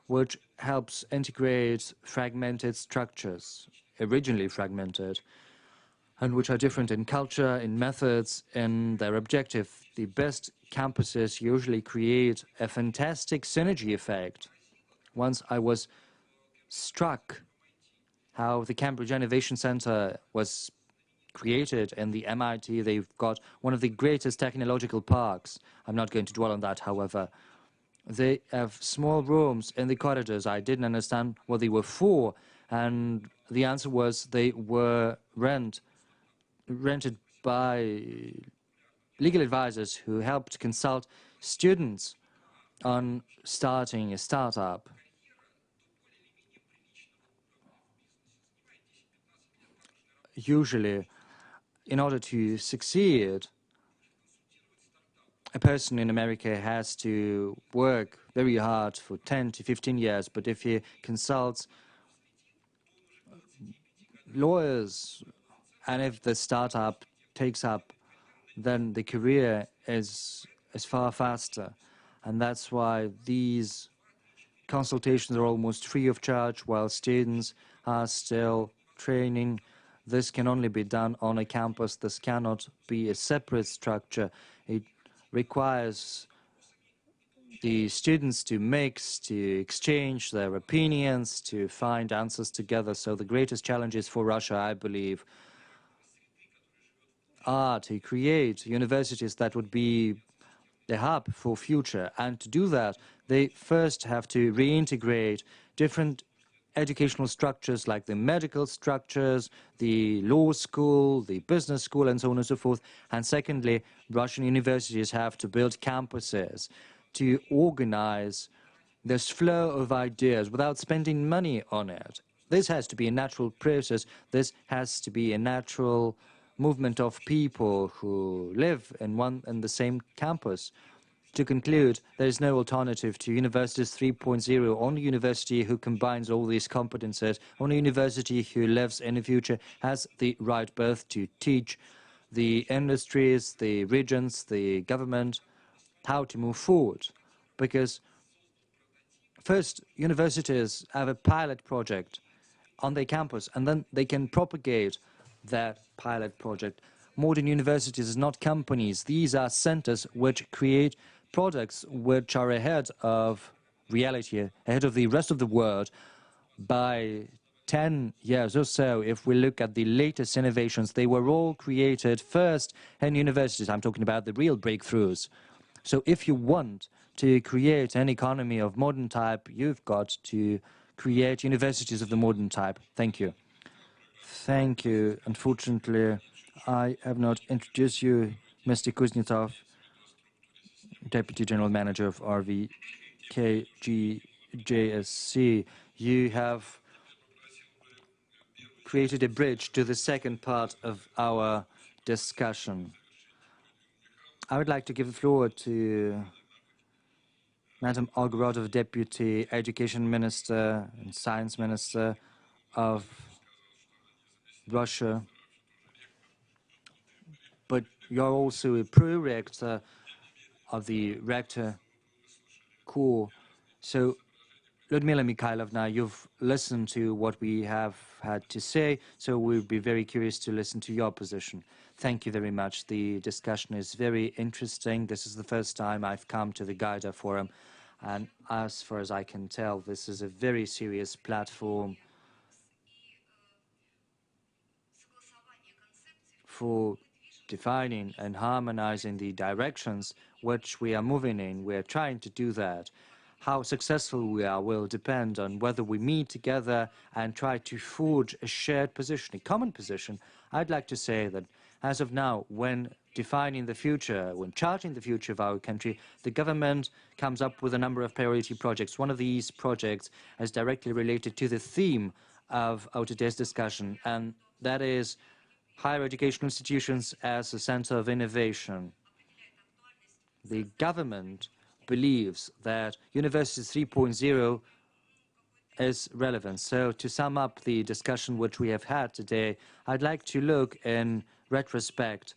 which helps integrate fragmented structures, originally fragmented, and which are different in culture, in methods, in their objective. The best campuses usually create a fantastic synergy effect. Once I was struck how the Cambridge Innovation Center was created in the MIT. They've got one of the greatest technological parks. I'm not going to dwell on that, however. They have small rooms in the corridors. I didn't understand what they were for, and the answer was they were rented by legal advisors who helped consult students on starting a startup. Usually, in order to succeed, a person in America has to work very hard for 10 to 15 years, but if he consults lawyers and if the startup takes up, then the career is far faster. And that's why these consultations are almost free of charge, while students are still training This can only be done on a campus. This cannot be a separate structure. It requires the students to mix, to exchange their opinions, to find answers together. So the greatest challenges for Russia, I believe, are to create universities that would be the hub for future. And to do that, they first have to reintegrate different educational structures like the medical structures, the law school, the business school, and so on and so forth. And secondly, Russian universities have to build campuses to organize this flow of ideas without spending money on it. This has to be a natural process. This has to be a natural movement of people who live in one and the same campus. To conclude, there is no alternative to Universities 3.0, only university who combines all these competences, only university who lives in the future has the right both to teach the industries, the regions, the government, how to move forward. Because first, universities have a pilot project on their campus, and then they can propagate that pilot project. Modern universities are not companies. These are centers which create products which are ahead of reality, ahead of the rest of the world. By 10 years or so, if we look at the latest innovations, they were all created first in universities. I'm talking about the real breakthroughs. So if you want to create an economy of modern type, you've got to create universities of the modern type. Thank you. Thank you. Unfortunately, I have not introduced you, Mr. Kuznetsov, Deputy General Manager of RVKGJSC. You have created a bridge to the second part of our discussion. I would like to give the floor to Madam Olga, Deputy Education Minister and Science Minister of Russia. But you're also a pro-rector of the Rector Corps. So, Lyudmila Mikhailovna, you've listened to what we have had to say, so we'll be very curious to listen to your position. Thank you very much. The discussion is very interesting. This is the first time I've come to the Gaidar Forum, and as far as I can tell, this is a very serious platform for defining and harmonizing the directions which we are moving in. We are trying to do that. How successful we are will depend on whether we meet together and try to forge a shared position, a common position. I'd like to say that as of now, when defining the future, when charting the future of our country, the government comes up with a number of priority projects. One of these projects is directly related to the theme of our today's discussion, and that is higher educational institutions as a center of innovation. The government believes that University 3.0 is relevant. So to sum up the discussion which we have had today, I'd like to look in retrospect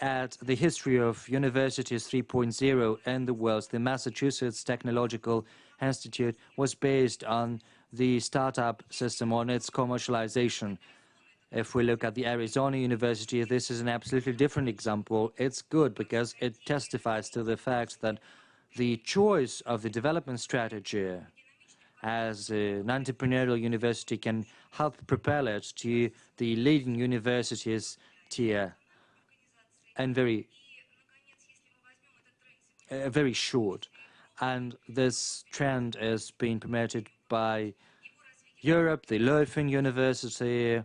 at the history of Universities 3.0 in the world. The Massachusetts Technological Institute was based on the startup system, on its commercialization. If we look at the Arizona University, this is an absolutely different example. It's good because it testifies to the fact that the choice of the development strategy as an entrepreneurial university can help propel it to the leading universities tier and very short. And this trend is being promoted by Europe, the Leuven University,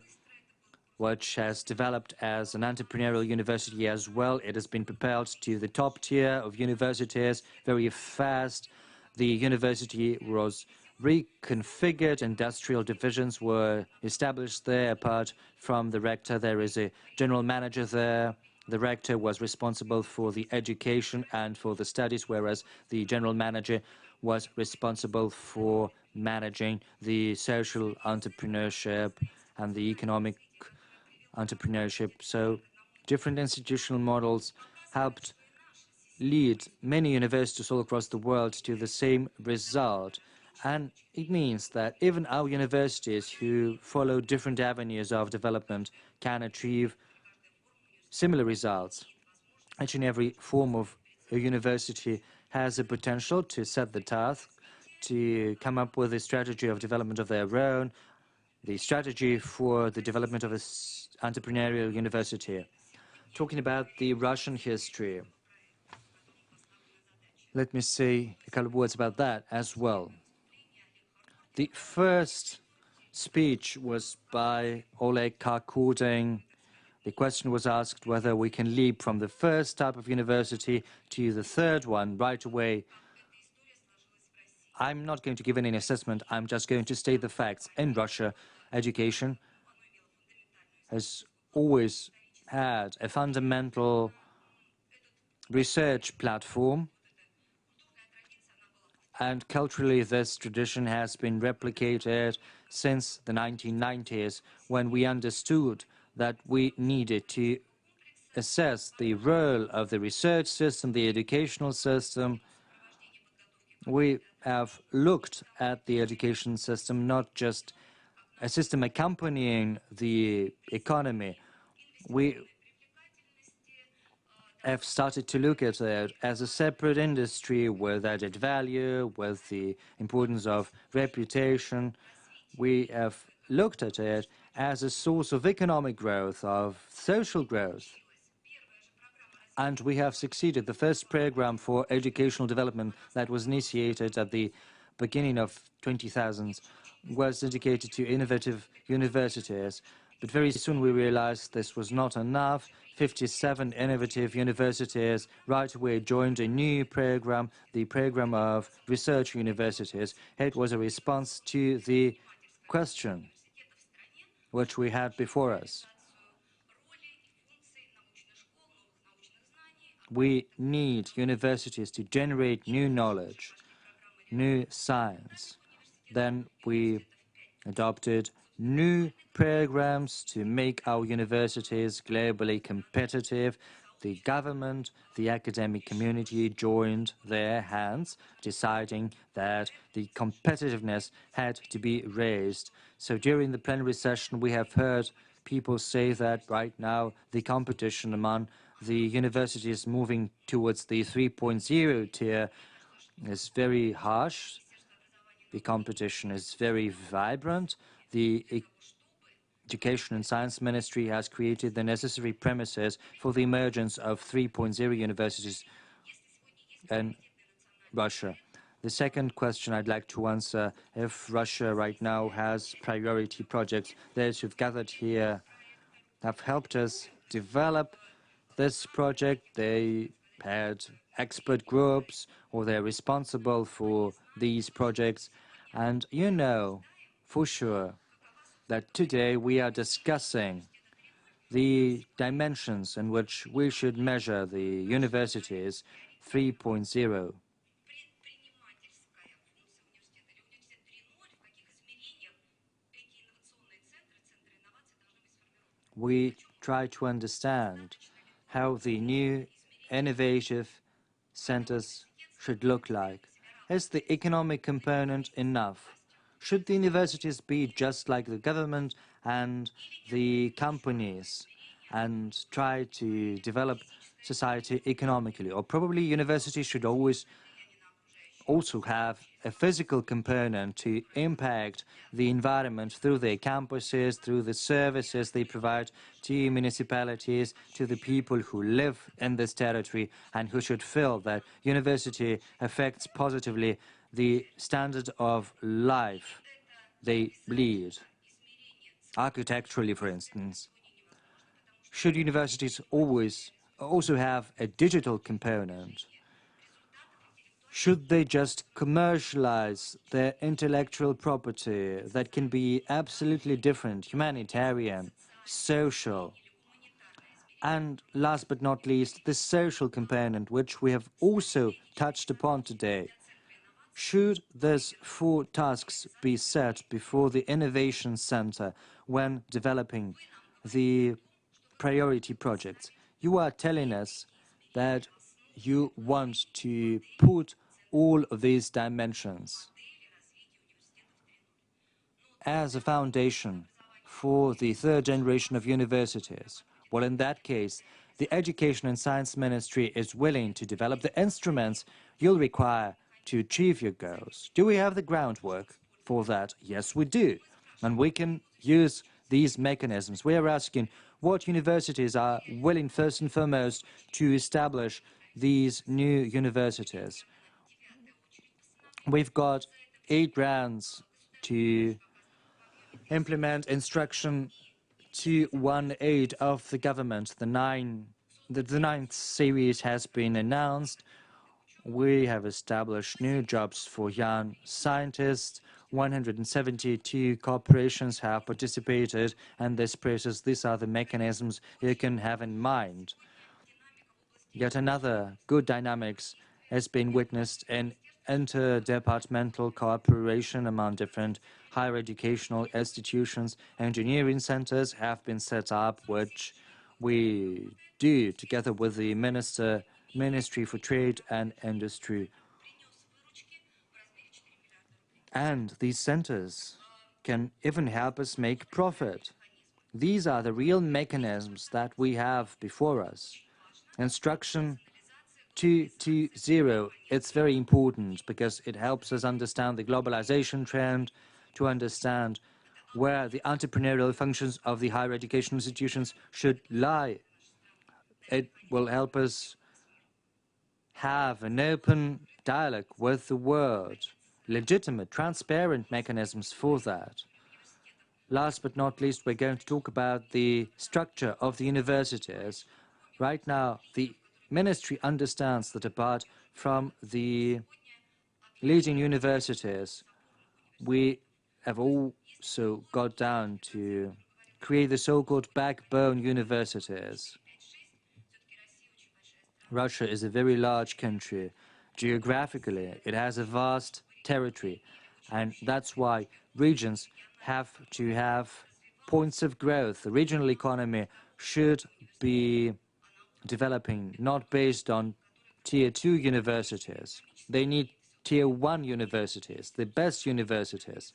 which has developed as an entrepreneurial university as well. It has been propelled to the top tier of universities very fast. The university was reconfigured, industrial divisions were established there. Apart from the rector, there is a general manager there. The rector was responsible for the education and for the studies, whereas the general manager was responsible for managing the social entrepreneurship and the economic entrepreneurship. So different institutional models helped lead many universities all across the world to the same result. And it means that even our universities who follow different avenues of development can achieve similar results. Each and every form of a university has a potential to set the task, to come up with a strategy of development of their own, the strategy for the development of an entrepreneurial university. Talking about the Russian history, let me say a couple of words about that as well. The first speech was by Oleg Kharkhordin. The question was asked whether we can leap from the first type of university to the third one right away. I'm not going to give any assessment, I'm just going to state the facts. In Russia, education has always had a fundamental research platform, and culturally this tradition has been replicated since the 1990s, when we understood that we needed to assess the role of the research system, the educational system. We have looked at the education system not just a system accompanying the economy. We have started to look at it as a separate industry with added value, with the importance of reputation. We have looked at it as a source of economic growth, of social growth. And we have succeeded. The first program for educational development that was initiated at the beginning of 2000s was dedicated to innovative universities. But very soon we realized this was not enough. 57 innovative universities right away joined a new program, the program of research universities. It was a response to the question which we had before us. We need universities to generate new knowledge, new science. Then we adopted new programs to make our universities globally competitive. The government, the academic community joined their hands, deciding that the competitiveness had to be raised. So during the plenary session, we have heard people say that right now the competition among the universities moving towards the 3.0 tier is very harsh. The competition is very vibrant. The Education and Science Ministry has created the necessary premises for the emergence of 3.0 universities in Russia. The second question I'd like to answer, if Russia right now has priority projects, those who've gathered here have helped us develop this project. They had expert groups, or they're responsible for these projects. And you know for sure that today we are discussing the dimensions in which we should measure the universities 3.0. We try to understand how the new innovative centers should look like. Is the economic component enough? Should the universities be just like the government and the companies and try to develop society economically? Or probably universities should always also have a physical component to impact the environment through their campuses, through the services they provide to municipalities, to the people who live in this territory, and who should feel that university affects positively the standard of life they lead. Architecturally, for instance. Should universities always also have a digital component? Should they just commercialize their intellectual property that can be absolutely different, humanitarian, social? And last but not least, the social component, which we have also touched upon today. Should these four tasks be set before the Innovation Center when developing the priority projects? You are telling us that you want to put all of these dimensions as a foundation for the third generation of universities? Well, in that case, the Education and Science Ministry is willing to develop the instruments you'll require to achieve your goals. Do we have the groundwork for that? Yes, we do. And we can use these mechanisms. We are asking what universities are willing, first and foremost, to establish these new universities. We've got 8 rounds to implement instruction 218 of the government. The ninth series has been announced. We have established new jobs for young scientists. 172 corporations have participated in this process. These are the mechanisms you can have in mind. Yet another good dynamics has been witnessed in interdepartmental cooperation among different higher educational institutions. Engineering centers have been set up, which we do together with the Ministry for Trade and Industry. And these centers can even help us make profit. These are the real mechanisms that we have before us. Instruction 220, it's very important because it helps us understand the globalization trend, to understand where the entrepreneurial functions of the higher education institutions should lie. It will help us have an open dialogue with the world, legitimate, transparent mechanisms for that. Last but not least, we're going to talk about the structure of the universities. Right now, the Ministry understands that apart from the leading universities, we have also got down to create the so-called backbone universities. Russia is a very large country. Geographically, it has a vast territory, and that's why regions have to have points of growth. The regional economy should be developing not based on Tier 2 universities. They need Tier 1 universities, the best universities.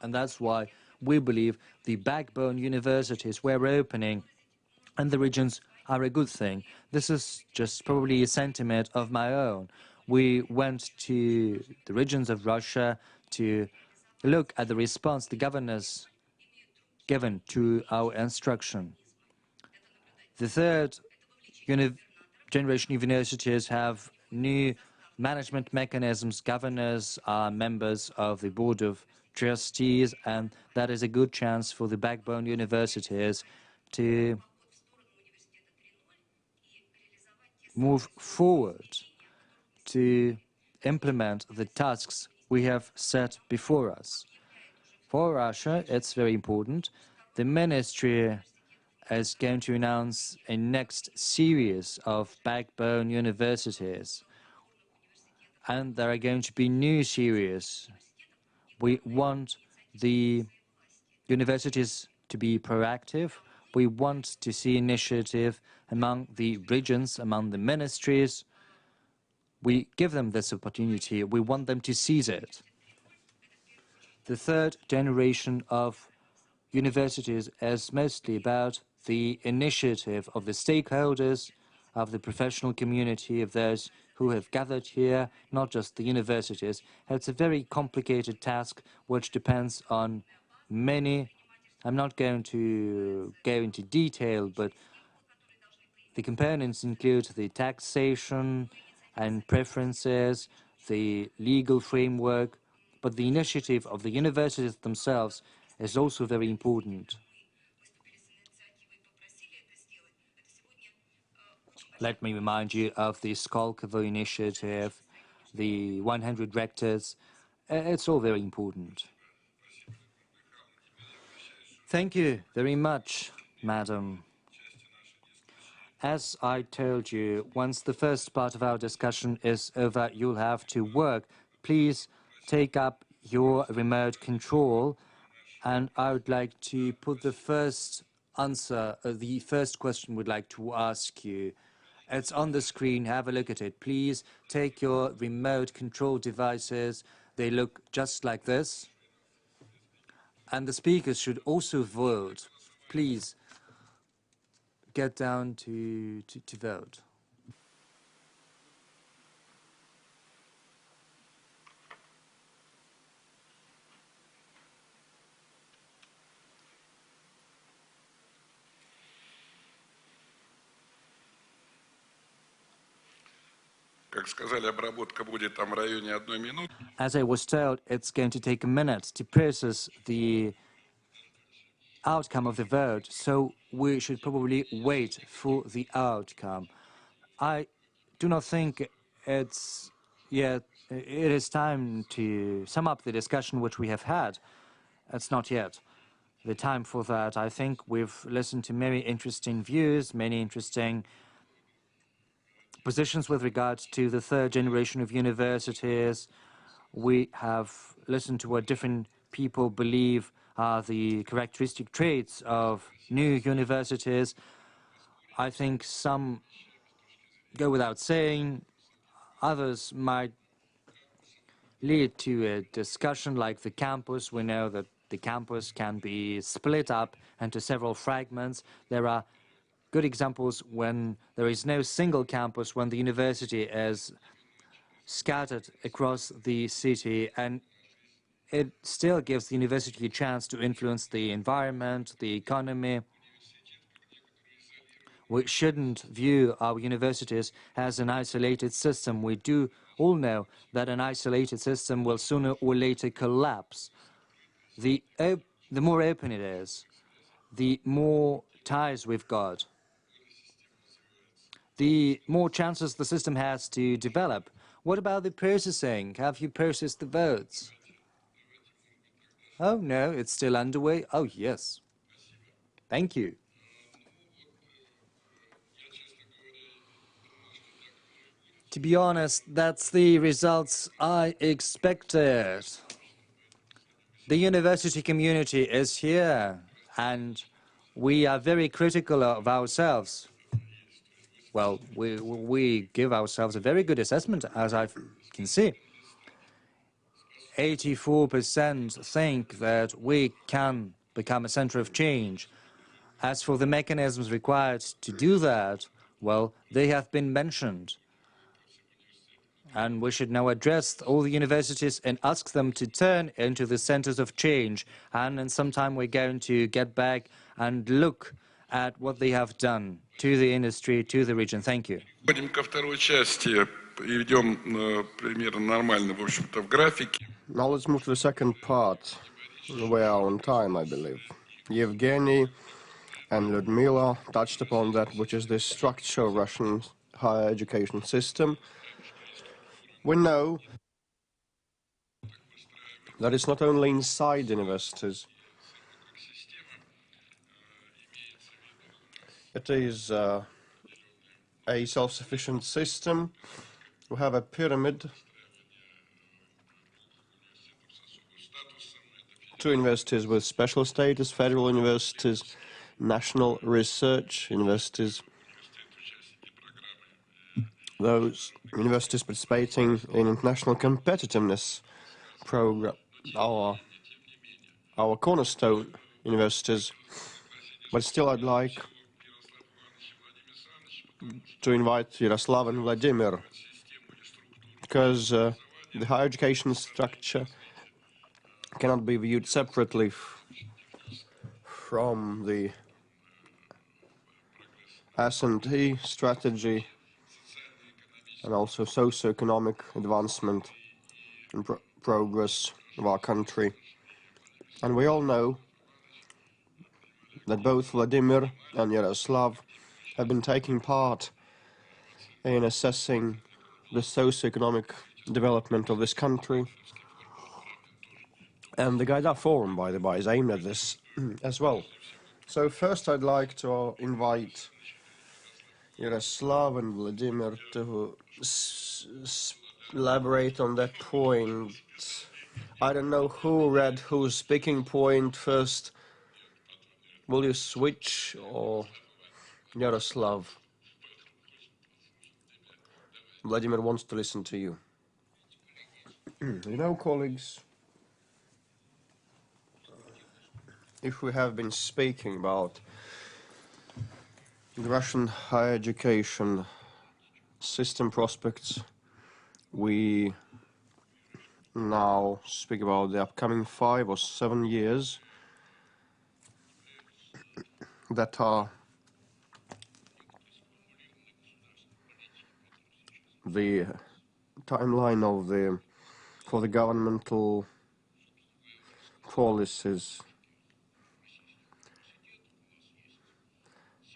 And that's why we believe the backbone universities we're opening in the regions are a good thing. This is just probably a sentiment of my own. We went to the regions of Russia to look at the response the governors given to our instruction. The third generation universities have new management mechanisms. Governors are members of the Board of Trustees, and that is a good chance for the backbone universities to move forward, to implement the tasks we have set before us. For Russia, it's very important. The ministry is going to announce a next series of backbone universities. And there are going to be new series. We want the universities to be proactive. We want to see initiative among the regions, among the ministries. We give them this opportunity. We want them to seize it. The third generation of universities is mostly about the initiative of the stakeholders, of the professional community, of those who have gathered here, not just the universities. It's a very complicated task which depends on many. I'm not going to go into detail, but the components include the taxation and preferences, the legal framework, but the initiative of the universities themselves is also very important. Let me remind you of the SKOLKOVO initiative, the 100 rectors. It's all very important. Thank you very much, madam. As I told you, once the first part of our discussion is over, you'll have to work. Please take up your remote control, and I would like to put the first answer, the first question we'd like to ask you. It's on the screen. Have a look at it. Please take your remote control devices. They look just like this. And the speakers should also vote. Please get down to vote. As I was told, it's going to take a minute to process the outcome of the vote, so we should probably wait for the outcome. I do not think it's yet. It is time to sum up the discussion which we have had. It's not yet the time for that. I think we've listened to many interesting views, many interesting positions with regards to the third generation of universities. We have listened to what different people believe are the characteristic traits of new universities. I think some go without saying, others might lead to a discussion like the campus. We know that the campus can be split up into several fragments. There are good examples when there is no single campus, when the university is scattered across the city, and it still gives the university a chance to influence the environment, the economy. We shouldn't view our universities as an isolated system. We do all know that an isolated system will sooner or later collapse. The more open it is, the more ties we've got, the more chances the system has to develop. What about the processing? Have you processed the votes? Oh, no, it's still underway? Oh, yes. Thank you. To be honest, that's the results I expected. The university community is here, and we are very critical of ourselves. Well, we give ourselves a very good assessment, as I can see. 84% think that we can become a center of change. As for the mechanisms required to do that, well, they have been mentioned. And we should now address all the universities and ask them to turn into the centers of change. And in some time we're going to get back and look at what they have done to the industry, to the region. Thank you. Now let's move to the second part. We are on time, I believe. Evgeny and Lyudmila touched upon that, which is the structure of Russian higher education system. We know that it's not only inside universities. It is a self-sufficient system. We have a pyramid. Two universities with special status, federal universities, national research universities. Those universities participating in international competitiveness program, our cornerstone universities. But still I'd like to invite Yaroslav and Vladimir, because the higher education structure cannot be viewed separately from the S&T strategy and also socio-economic advancement and progress of our country. And we all know that both Vladimir and Yaroslav have been taking part in assessing the socio-economic development of this country. And the Gaidar Forum, by the by, is aimed at this as well. So first I'd like to invite Yaroslav and Vladimir to elaborate on that point. I don't know who read whose speaking point first. Will you switch, or Yaroslav? Vladimir wants to listen to you. You know, colleagues, if we have been speaking about the Russian higher education system prospects, we now speak about the upcoming 5 or 7 years that are the timeline of for the governmental policies.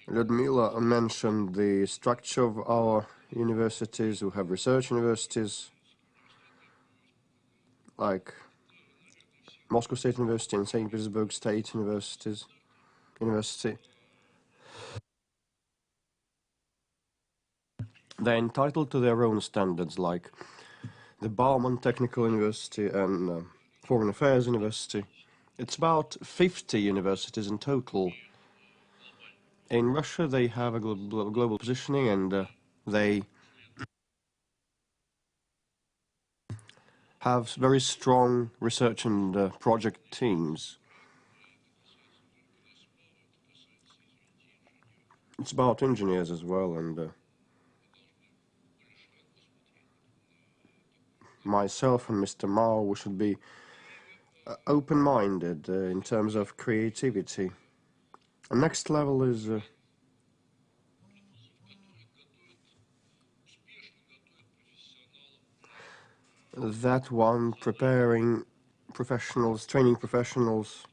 Lyudmila mentioned the structure of our universities. We have research universities like Moscow State University and St. Petersburg State University. They're entitled to their own standards, like the Bauman Technical University and Foreign Affairs University. It's about 50 universities in total. In Russia, they have a global positioning, and they have very strong research and project teams. It's about engineers as well, and myself and Mr. Mao, we should be open-minded in terms of creativity. The next level is that one preparing professionals, training professionals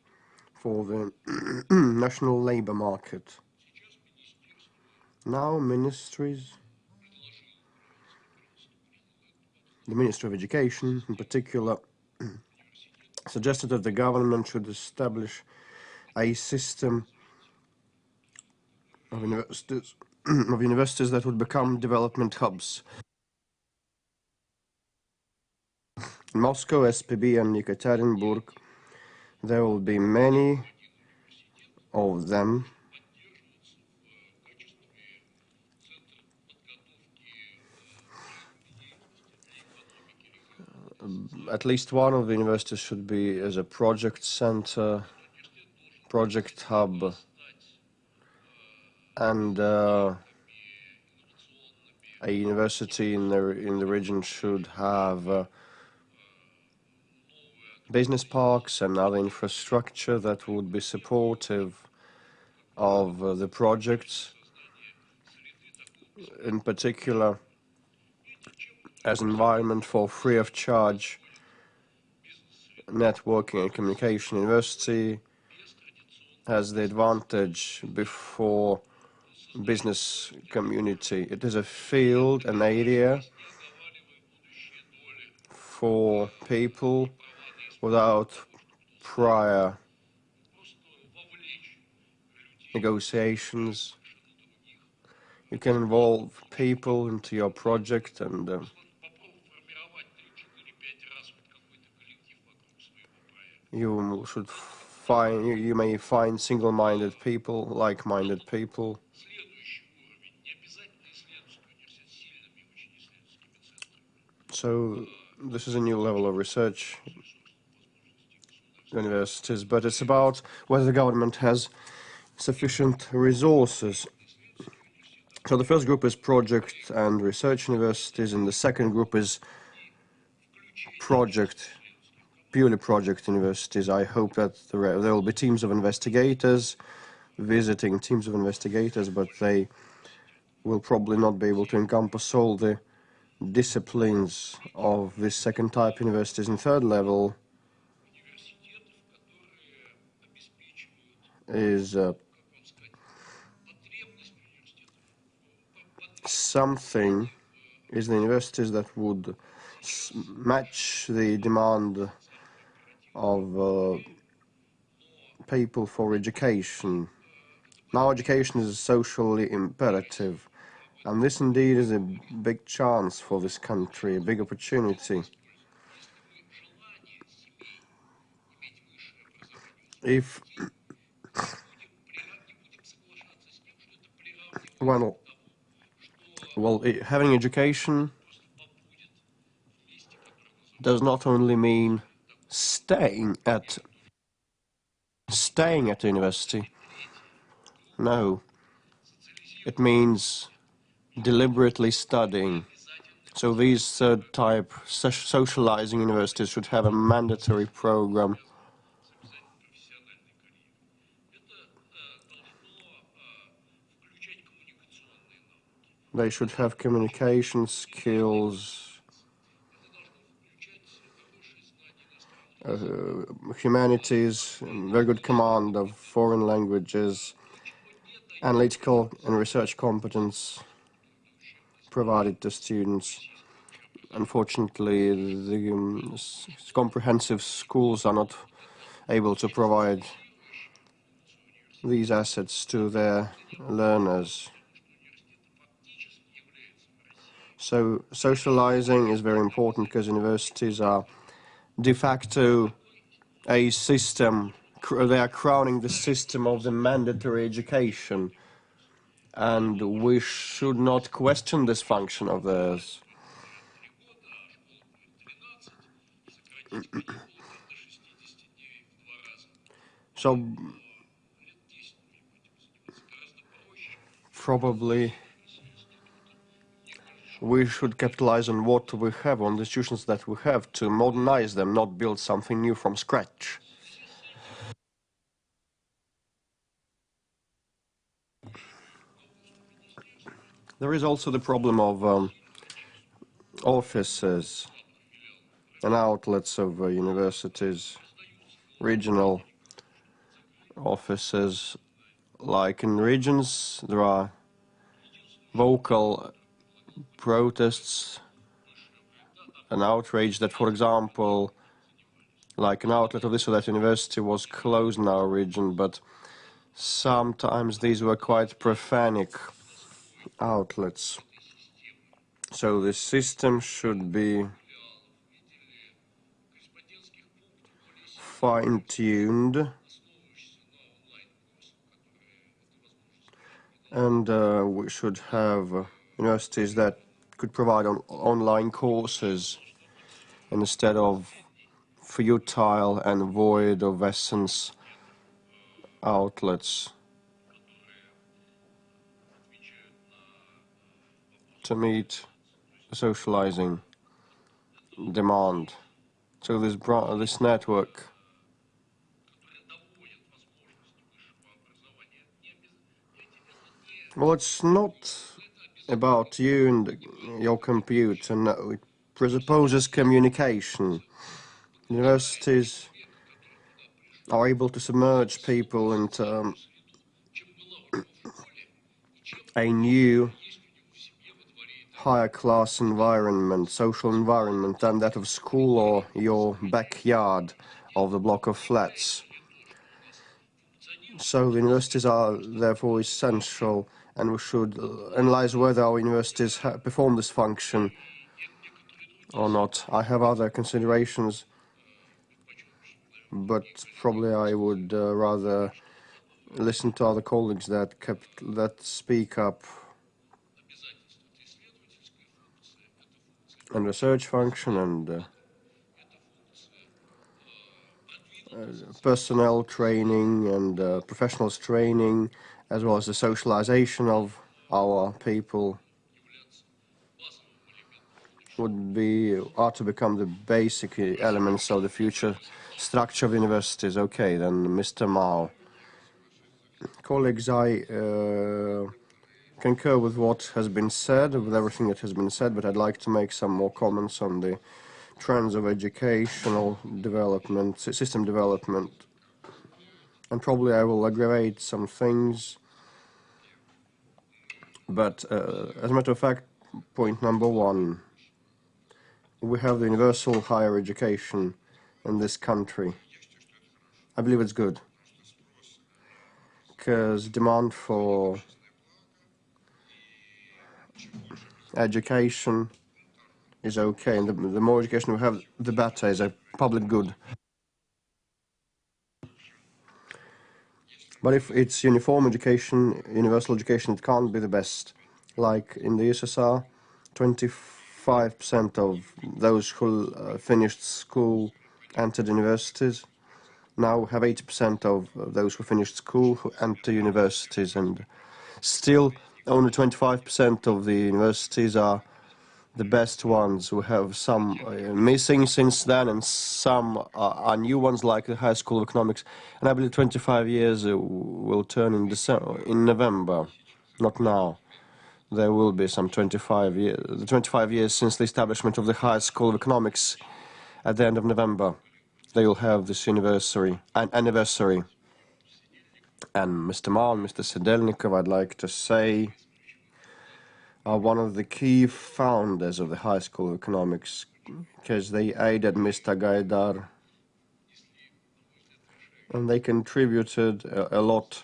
for the national labor market. Now ministries, the Ministry of Education in particular, suggested that the government should establish a system of universities that would become development hubs. In Moscow, SPB and Yekaterinburg, there will be many of them. At least one of the universities should be as a project center, project hub, and a university in the region should have business parks and other infrastructure that would be supportive of the projects, in particular as environment for free of charge networking and communication. University has the advantage before business community. It is a field, an area for people without prior negotiations. You can involve people into your project, and you may find single-minded people, like-minded people. So this is a new level of research universities, but it's about whether the government has sufficient resources. So the first group is project and research universities, and the second group is purely project universities. I hope that there will be teams of investigators, visiting teams of investigators, but they will probably not be able to encompass all the disciplines of this second type universities. And third level is the universities that would match the demand of people for education. Now education is socially imperative, and this indeed is a big chance for this country, a big opportunity. If having education does not only mean staying at university. No, it means deliberately studying. So these third type socializing universities should have a mandatory program. They should have communication skills, humanities, very good command of foreign languages, analytical and research competence provided to students. Unfortunately, the comprehensive schools are not able to provide these assets to their learners. So socializing is very important because universities are de facto a system, they are crowning the system of the mandatory education, and we should not question this function of theirs. So probably we should capitalize on what we have, on the institutions that we have, to modernize them, not build something new from scratch. There is also the problem of offices and outlets of universities, regional offices. Like in regions, there are vocal protests and outrage that, for example, like an outlet of this or that university was closed in our region, but sometimes these were quite profanic outlets. So the system should be fine-tuned, and we should have universities that could provide online courses instead of futile and void of essence outlets to meet socializing demand. So this network well, it's not about you and your computer, no, it presupposes communication. Universities are able to submerge people into a new, higher class environment, social environment, than that of school or your backyard of the block of flats. So the universities are therefore essential, and we should analyze whether our universities perform this function or not. I have other considerations, but probably I would rather listen to other colleagues that speak up. And research function and personnel training and professionals training, as well as the socialization of our people, are to become the basic elements of the future structure of universities. Okay, then Mr. Mao. Colleagues, I concur with what has been said, with everything that has been said, but I'd like to make some more comments on the trends of educational development, system development, and probably I will aggravate some things. But as a matter of fact, point number one, we have the universal higher education in this country. I believe it's good, because demand for education is okay, and the more education we have, the better, is a public good. But if it's uniform education, universal education, it can't be the best. Like in the USSR, 25 25% of those who finished school entered universities. Now we have 80% of those who finished school who enter universities, and still only 25% of the universities are the best ones. We have some missing since then, and some are new ones, like the High School of Economics. And I believe 25 years will turn in November, not now. There will be some 25 years, the 25 years since the establishment of the High School of Economics at the end of November. They will have this anniversary. And Mr. Mal, Mr. Sadovnichy, I'd like to say, are one of the key founders of the High School of Economics, because they aided Mr. Gaidar, and they contributed a lot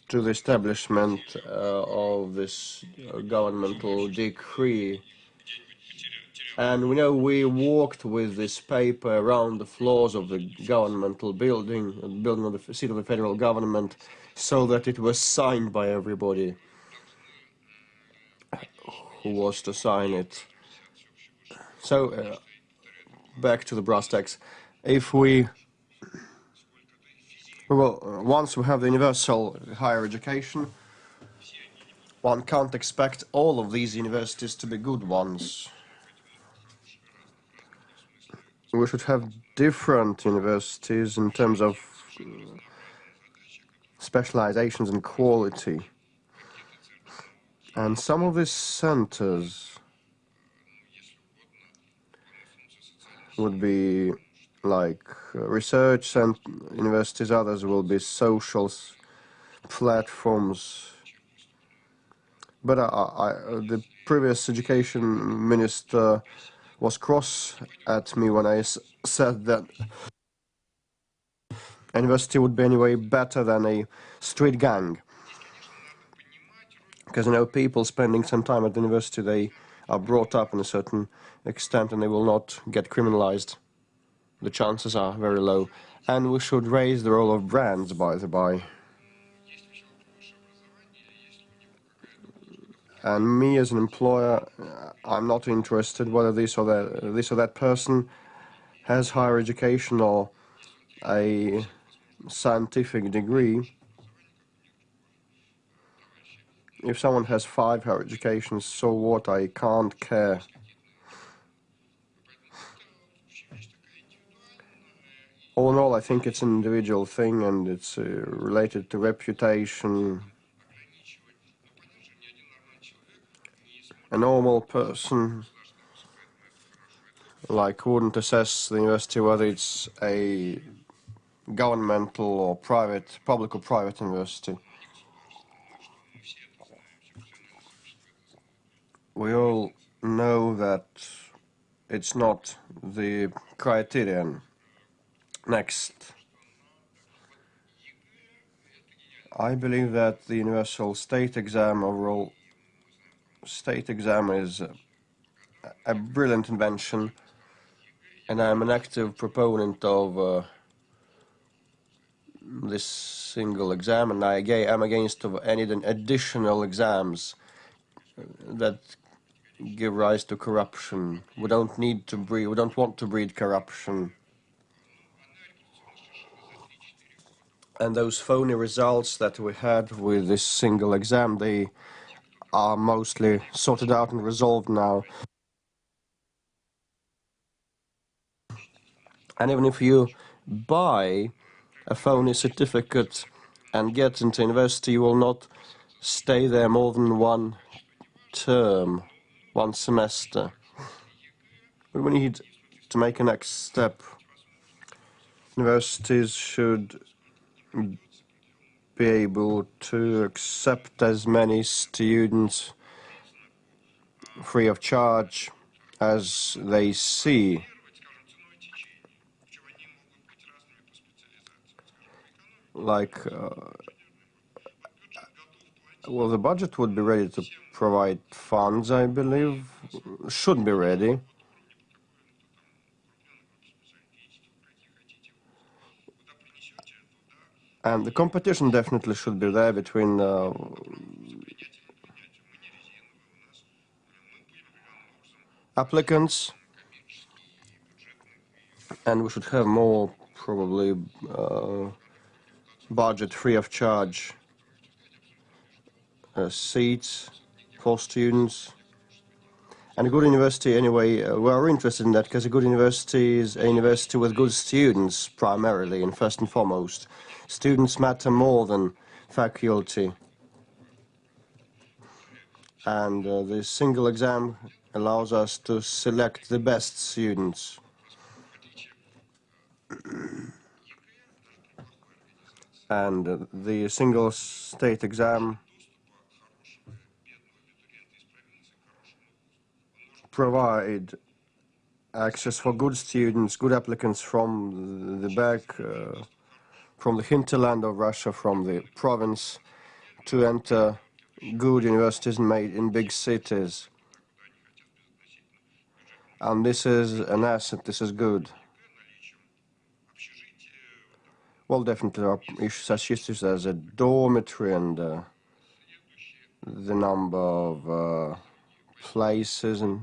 to the establishment of this governmental decree. And we know we walked with this paper around the floors of the governmental building of the seat of the federal government, so that it was signed by everybody who was to sign it. So, back to the brass tacks. If once we have the universal higher education, one can't expect all of these universities to be good ones. We should have different universities in terms of specializations and quality. And some of these centers would be like research and universities, others will be social platforms. But the previous education minister was cross at me when I said that a university would be anyway better than a street gang. Because, you know, people spending some time at the university, they are brought up in a certain extent and they will not get criminalized. The chances are very low. And we should raise the role of brands, by the by. And me as an employer, I'm not interested whether this or that person has higher education or a scientific degree. If someone has 5 higher educations, so what? I can't care. All in all, I think it's an individual thing, and it's related to reputation. A normal person wouldn't assess the university whether it's a governmental or private, public or private university. We all know that it's not the criterion. Next. I believe that the universal state exam, overall state exam, is a brilliant invention, and I'm an active proponent of this single exam, and I am against any additional exams that give rise to corruption. We don't want to breed corruption. And those phony results that we had with this single exam, they are mostly sorted out and resolved now. And even if you buy a phony certificate and get into university, you will not stay there more than 1 term, 1 semester. But we need to make a next step. Universities should be able to accept as many students free of charge as they see. Well, the budget would be ready to provide funds, I believe, should be ready. And the competition definitely should be there between applicants, and we should have more, probably, budget free of charge seats for students. And a good university, anyway, we're interested in that because a good university is a university with good students, primarily and first and foremost. Students matter more than faculty. And the single exam allows us to select the best students. And the single state exam provide access for good students, good applicants from the back, from the hinterland of Russia, from the province, to enter good universities made in big cities. And this is an asset, this is good. Well, definitely there are such issues as a dormitory and the number of places and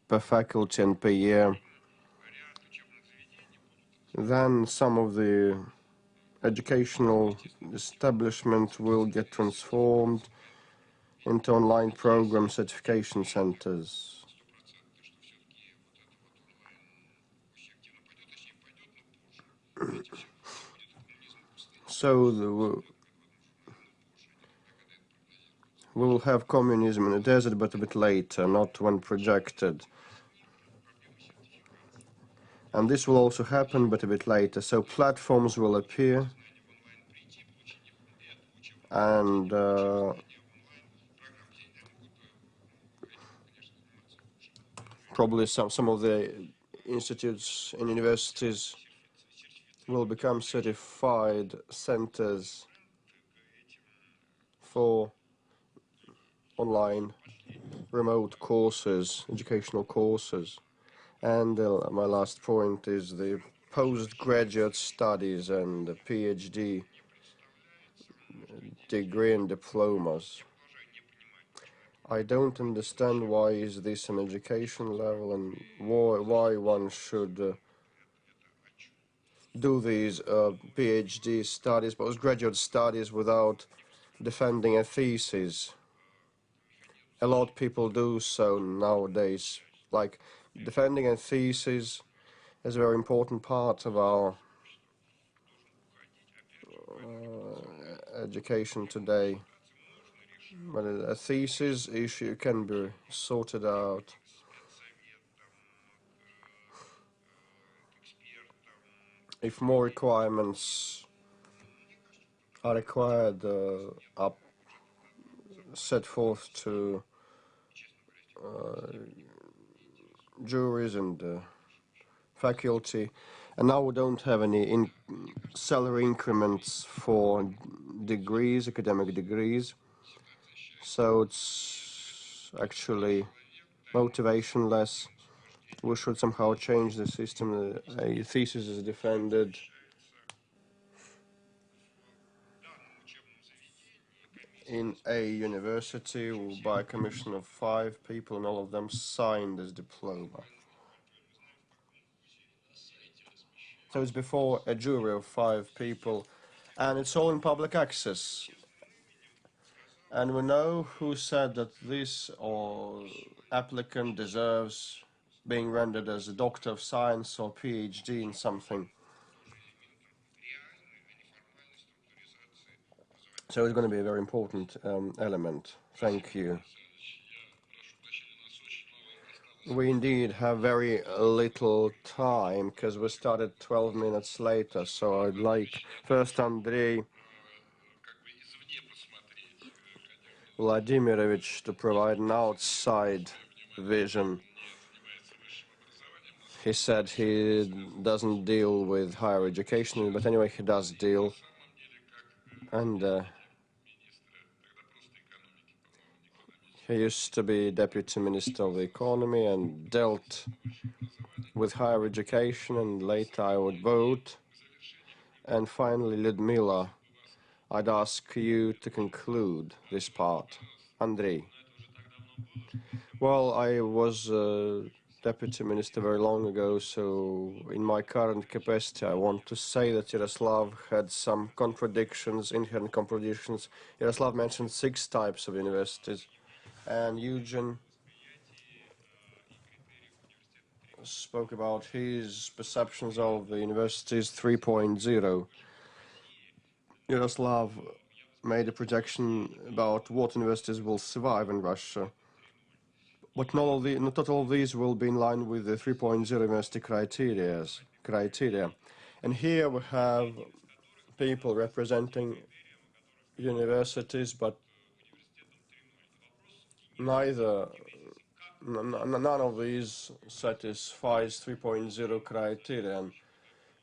per faculty and per year. Then some of the educational establishment will get transformed into online program certification centers. So we will have communism in the desert, but a bit later, not when projected. And this will also happen, but a bit later. So platforms will appear, and probably some of the institutes and universities will become certified centers for online remote courses, educational courses. And my last point is the postgraduate studies and the PhD degree and diplomas. I don't understand why is this an education level and why one should do these PhD studies, postgraduate studies, without defending a thesis. A lot of people do so nowadays. Like, defending a thesis is a very important part of our education today. But a thesis issue can be sorted out. If more requirements are required, are set forth to juries and faculty, and now we don't have any salary increments for degrees, academic degrees, so it's actually motivationless. We should somehow change the system. A thesis is defended in a university by a commission of 5 people, and all of them sign this diploma. So it's before a jury of 5 people, and it's all in public access. And we know who said that this or applicant deserves being rendered as a doctor of science or PhD in something. So it's going to be a very important element. Thank you. We indeed have very little time because we started 12 minutes later. So I'd like first Andrey Vladimirovich to provide an outside vision. He said he doesn't deal with higher education, but anyway, he does deal. And he used to be Deputy Minister of the Economy and dealt with higher education, and later I would vote. And finally, Lyudmila, I'd ask you to conclude this part. Andrey. Well, I was deputy minister very long ago, so in my current capacity, I want to say that Yaroslav had some contradictions, inherent contradictions. Yaroslav mentioned 6 types of universities, and Eugen spoke about his perceptions of the universities 3.0. Yaroslav made a projection about what universities will survive in Russia. But not all of these will be in line with the 3.0 university criteria. And here we have people representing universities, but none of these satisfies 3.0 criterion.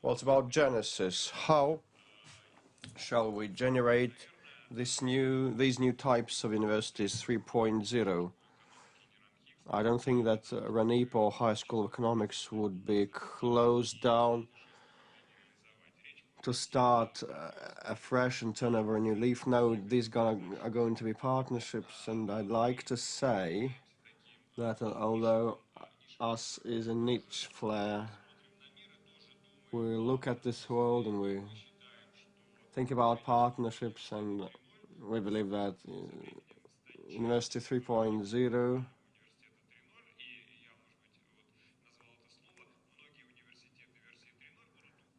Well, it's about genesis. How shall we generate these new types of universities 3.0? I don't think that RANEPA or High School of Economics would be closed down to start afresh and turn over a new leaf. No, these are going to be partnerships, and I'd like to say that although us is a niche flair, we look at this world and we think about partnerships, and we believe that University 3.0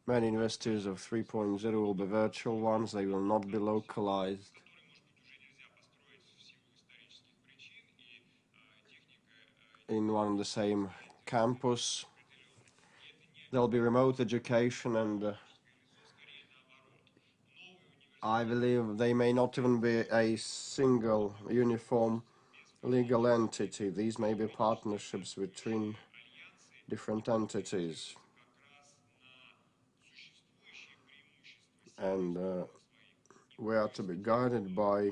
many universities of 3.0 will be virtual ones, they will not be localized. In one and the same campus. There'll be remote education, and I believe they may not even be a single uniform legal entity. These may be partnerships between different entities. And we are to be guided by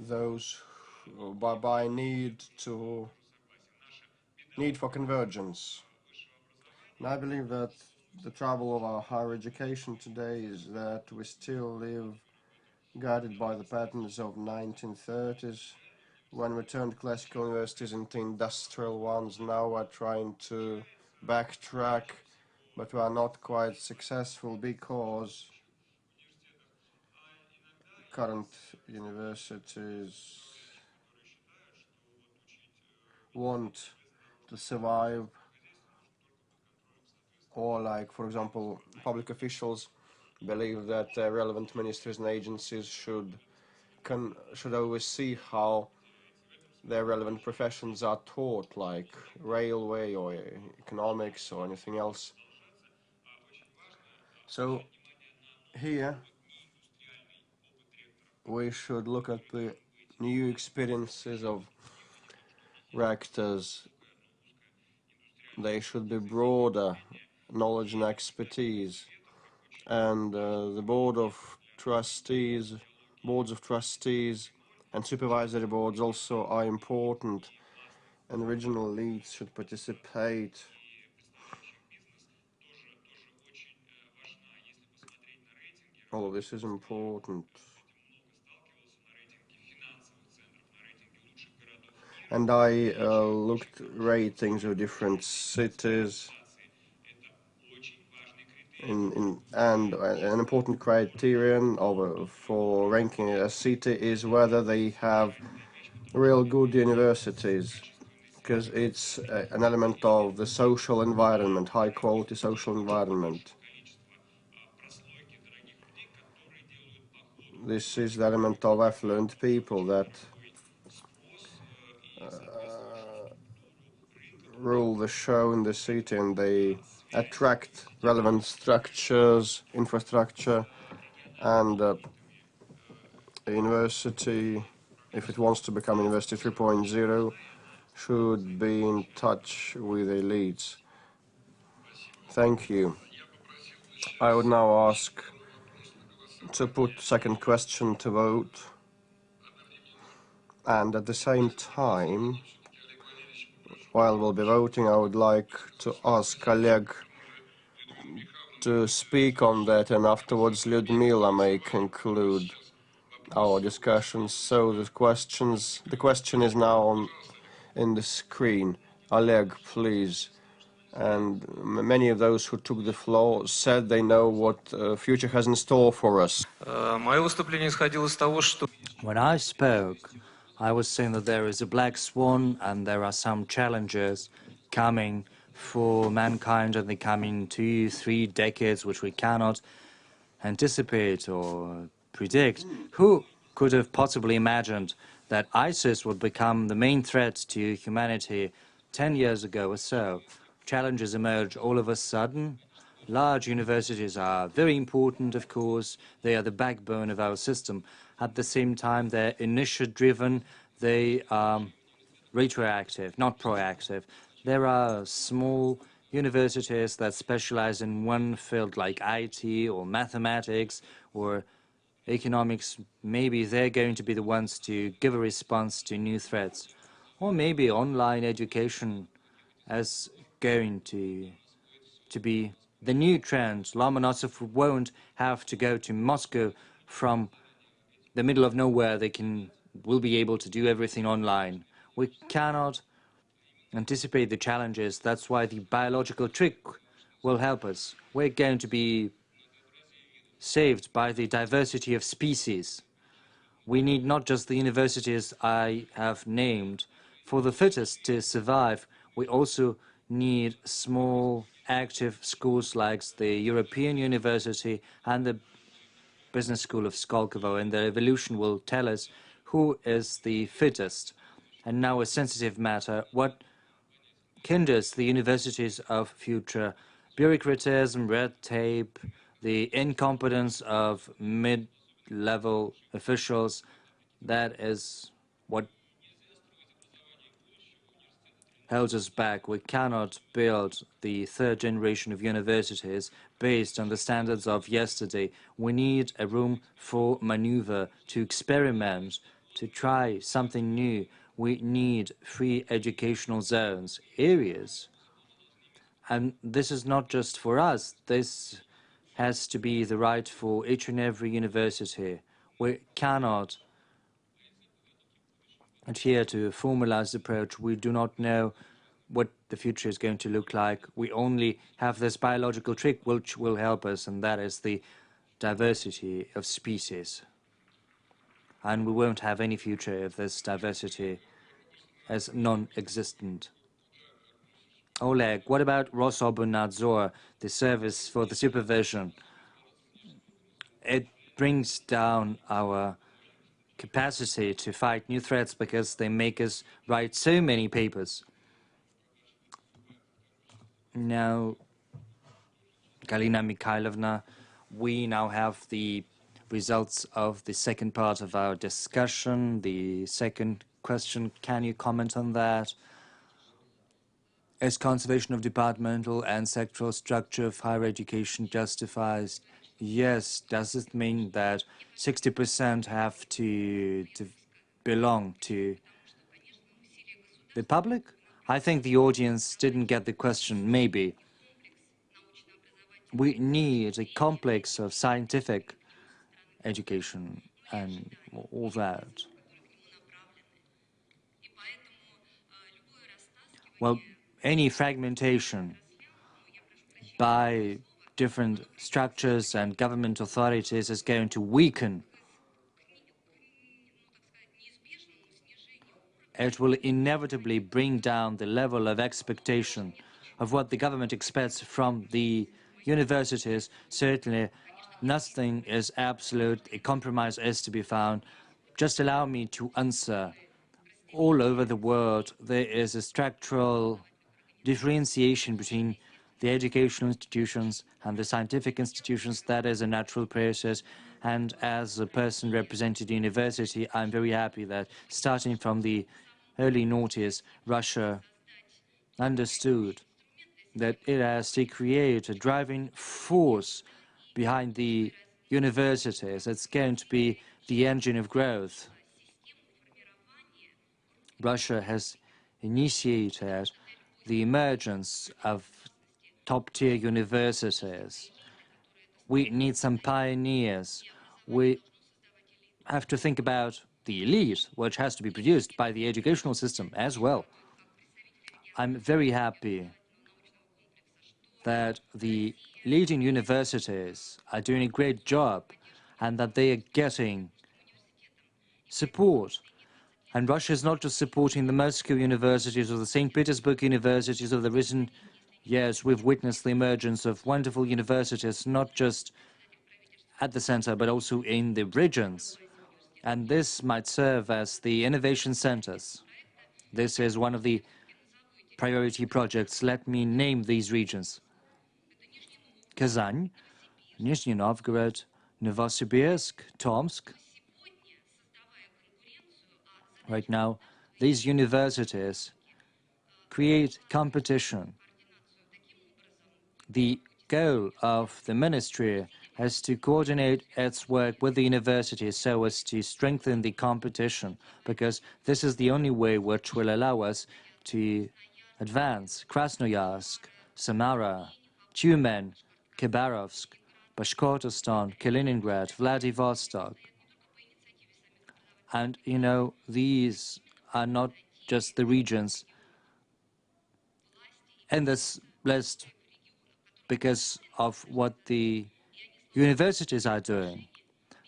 those by need for convergence. And I believe that the trouble of our higher education today is that we still live guided by the patterns of 1930s, when we turned classical universities into industrial ones. Now we're trying to backtrack, but we are not quite successful because current universities want to survive, or like, for example, public officials believe that relevant ministries and agencies should oversee how their relevant professions are taught, like railway or economics or anything else. So here we should look at the new experiences of rectors. They should be broader knowledge and expertise, and the boards of trustees and supervisory boards also are important, and regional leads should participate. All of this is important. And I looked ratings of different cities, and an important criterion for ranking a city is whether they have real good universities, because it's an element of the social environment, high quality social environment. This is the element of affluent people that rule the show in the city, and they attract relevant structures, infrastructure, and a university, if it wants to become University 3.0, should be in touch with elites. Thank you. I would now ask to put second question to vote, and at the same time, while we'll be voting, I would like to ask Oleg to speak on that, and afterwards Lyudmila may conclude our discussions. So the question is now in the screen. Oleg, please. And many of those who took the floor said they know what the future has in store for us. When I spoke, I was saying that there is a black swan and there are some challenges coming for mankind in the coming 2-3 decades, which we cannot anticipate or predict. Who could have possibly imagined that ISIS would become the main threat to humanity 10 years ago or so? Challenges emerge all of a sudden. Large universities are very important, of course. They are the backbone of our system. At the same time, they're initiative-driven. They are retroactive, not proactive. There are small universities that specialize in one field like IT or mathematics or economics. Maybe they're going to be the ones to give a response to new threats. Or maybe online education is going to be the new trend. Lomonosov won't have to go to Moscow from the middle of nowhere. They will be able to do everything online. We cannot anticipate the challenges. That's why the biological trick will help us. We're going to be saved by the diversity of species. We need not just the universities I have named. For the fittest to survive, we also need small, active schools like the European University and the Business School of SKOLKOVO, and the evolution will tell us who is the fittest. And now a sensitive matter, what hinders the universities of future? Bureaucratism, red tape, the incompetence of mid-level officials, that is what holds us back. We cannot build the third generation of universities based on the standards of yesterday. We need a room for maneuver, to experiment, to try something new. We need free educational zones, areas. And this is not just for us. This has to be the right for each and every university. We cannot adhere to a formalized approach. We do not know what the future is going to look like. We only have this biological trick which will help us, and that is the diversity of species. And we won't have any future if this diversity is non-existent. Oleg, what about Rosoboronadzor, the service for the supervision? It brings down our capacity to fight new threats because they make us write so many papers. Now, Galina Mikhailovna, we now have the results of the second part of our discussion. The second question, can you comment on that? Is conservation of departmental and sectoral structure of higher education justified? Yes. Does it mean that 60% have to belong to the public? I think the audience didn't get the question, maybe. We need a complex of scientific education and all that. Well, any fragmentation by different structures and government authorities is going to weaken. It will inevitably bring down the level of expectation of what the government expects from the universities. Certainly, nothing is absolute. A compromise is to be found. Just allow me to answer. All over the world, there is a structural differentiation between the educational institutions and the scientific institutions. That is a natural process. And as a person representing the university, I'm very happy that starting from the early noughties, Russia understood that it has to create a driving force behind the universities. It's going to be the engine of growth. Russia has initiated the emergence of top-tier universities. we need some pioneers. We have to think about the elite, which has to be produced by the educational system as well. I'm very happy that the leading universities are doing a great job and that they are getting support. And Russia is not just supporting the Moscow universities or the St. Petersburg universities. Of the recent years, we've witnessed the emergence of wonderful universities, not just at the center, but also in the regions. And this might serve as the innovation centers. This is one of the priority projects. Let me name these regions: Kazan, Nizhny Novgorod, Novosibirsk, Tomsk. Right now, these universities create competition. The goal of the ministry is to coordinate its work with the universities so as to strengthen the competition, because this is the only way which will allow us to advance Krasnoyarsk, Samara, Tyumen, Khabarovsk, Bashkortostan, Kaliningrad, Vladivostok. And, you know, these are not just the regions in this list because of what the universities are doing.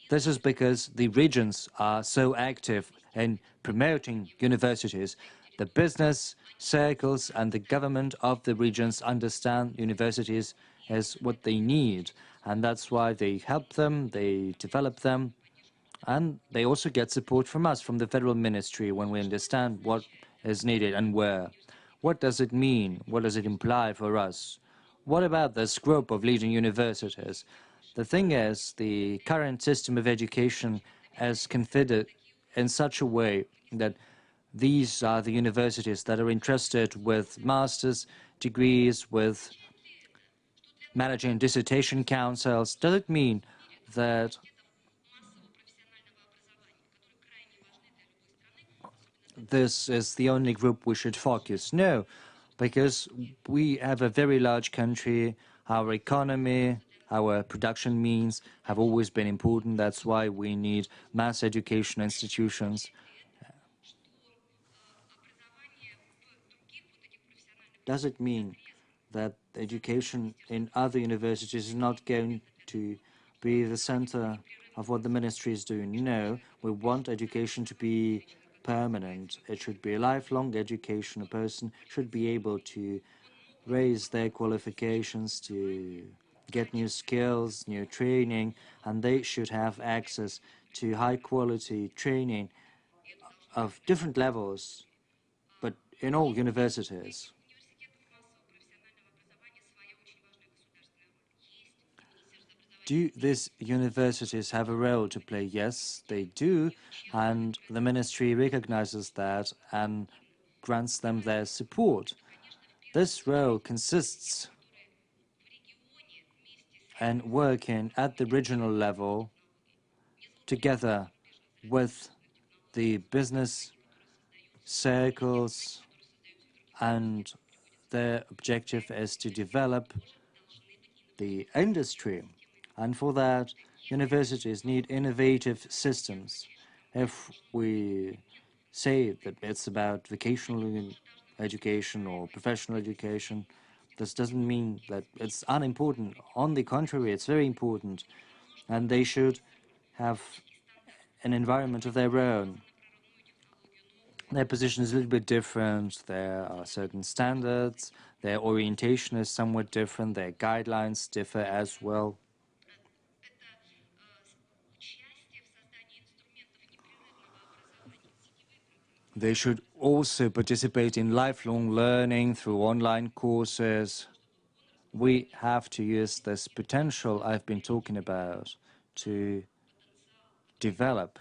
This is because the regions are so active in promoting universities. The business circles and the government of the regions understand universities as what they need, and that's why they help them, they develop them, and they also get support from us, from the federal ministry, when we understand what is needed and where. What does it mean? What does it imply for us? What about this group of leading universities? The thing is, the current system of education is configured in such a way that these are the universities that are interested with master's degrees, with managing dissertation councils. Does it mean that this is the only group we should focus? No, because we have a very large country. Our economy, our production means have always been important. That's why we need mass education institutions. Does it mean that education in other universities is not going to be the center of what the ministry is doing? No, we want education to be permanent. It should be a lifelong education. A person should be able to raise their qualifications, to get new skills, new training, and they should have access to high-quality training of different levels, but in all universities. Do these universities have a role to play? Yes, they do, and the ministry recognizes that and grants them their support. This role consists in working at the regional level together with the business circles, and their objective is to develop the industry. And for that, universities need innovative systems. If we say that it's about vocational education or professional education, this doesn't mean that it's unimportant. On the contrary, it's very important. And they should have an environment of their own. Their position is a little bit different. There are certain standards. Their orientation is somewhat different. Their guidelines differ as well. They should also participate in lifelong learning through online courses. We have to use this potential I've been talking about to develop.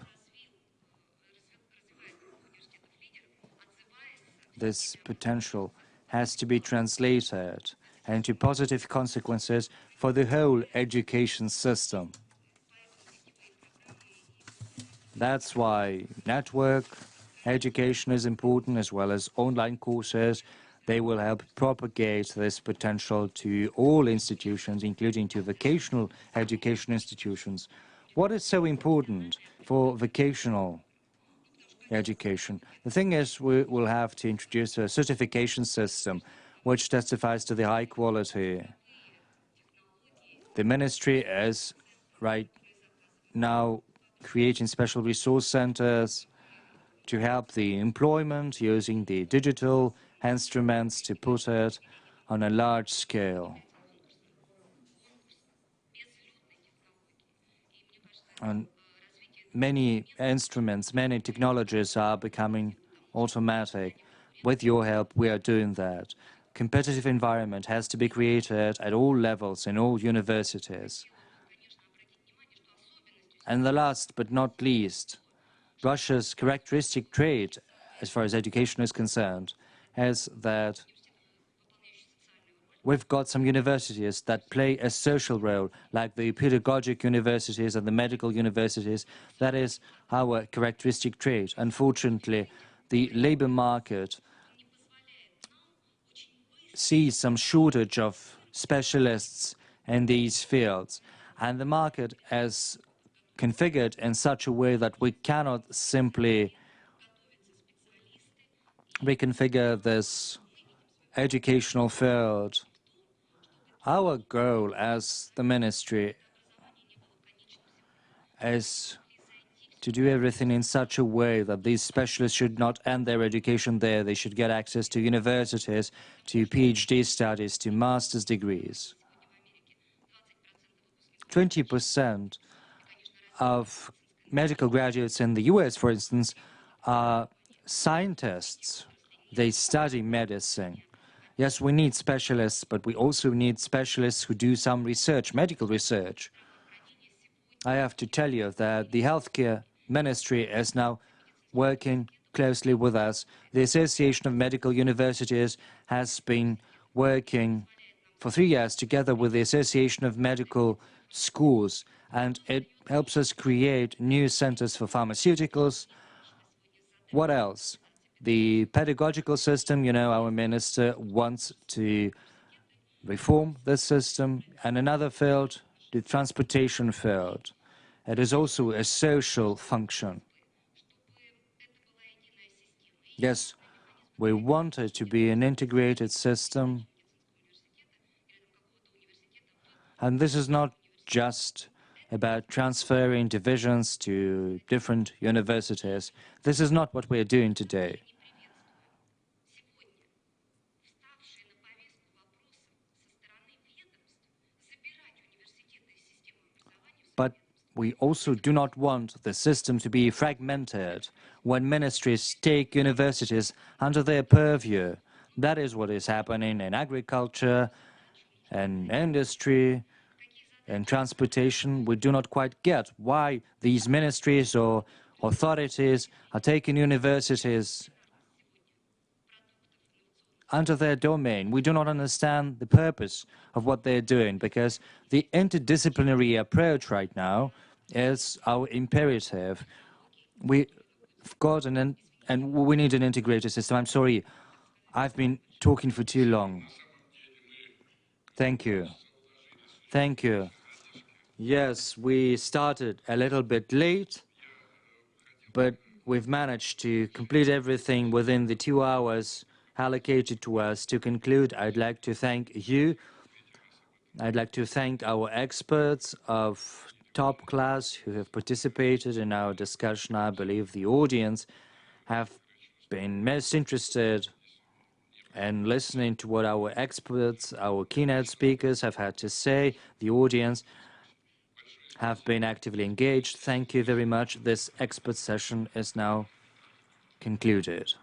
This potential has to be translated into positive consequences for the whole education system. That's why network education is important, as well as online courses. They will help propagate this potential to all institutions, including to vocational education institutions. What is so important for vocational education? The thing is, we will have to introduce a certification system which testifies to the high quality. The ministry is right now creating special resource centers to help the employment using the digital instruments to put it on a large scale. And many instruments, many technologies are becoming automatic. With your help, we are doing that. Competitive environment has to be created at all levels in all universities. And the last but not least, Russia's characteristic trait, as far as education is concerned, is that we've got some universities that play a social role, like the pedagogic universities and the medical universities. That is our characteristic trait. Unfortunately, the labor market sees some shortage of specialists in these fields, and the market is configured in such a way that we cannot simply reconfigure this educational field. Our goal as the ministry is to do everything in such a way that these specialists should not end their education there. They should get access to universities, to PhD studies, to master's degrees. 20% of medical graduates in the US, for instance, are scientists. They study medicine. Yes, we need specialists, but we also need specialists who do some research, medical research. I have to tell you that the healthcare ministry is now working closely with us. The Association of Medical Universities has been working for 3 years together with the Association of Medical Schools, and it helps us create new centers for pharmaceuticals. What else? The pedagogical system, you know, our minister wants to reform this system. And another field, the transportation field. It is also a social function. Yes, we want it to be an integrated system. And this is not just about transferring divisions to different universities. This is not what we are doing today. But we also do not want the system to be fragmented when ministries take universities under their purview. That is what is happening in agriculture, in industry, in transportation. We do not quite get why these ministries or authorities are taking universities under their domain. We do not understand the purpose of what they're doing, because the interdisciplinary approach right now is our imperative. We've got and we need an integrated system. I'm sorry, I've been talking for too long. Thank you. Thank you. Yes, we started a little bit late, but we've managed to complete everything within the 2 hours allocated to us. To conclude, I'd like to thank you. I'd like to thank our experts of top class who have participated in our discussion. I believe the audience have been most interested in listening to what our experts, our keynote speakers have had to say. The audience have been actively engaged. Thank you very much. This expert session is now concluded.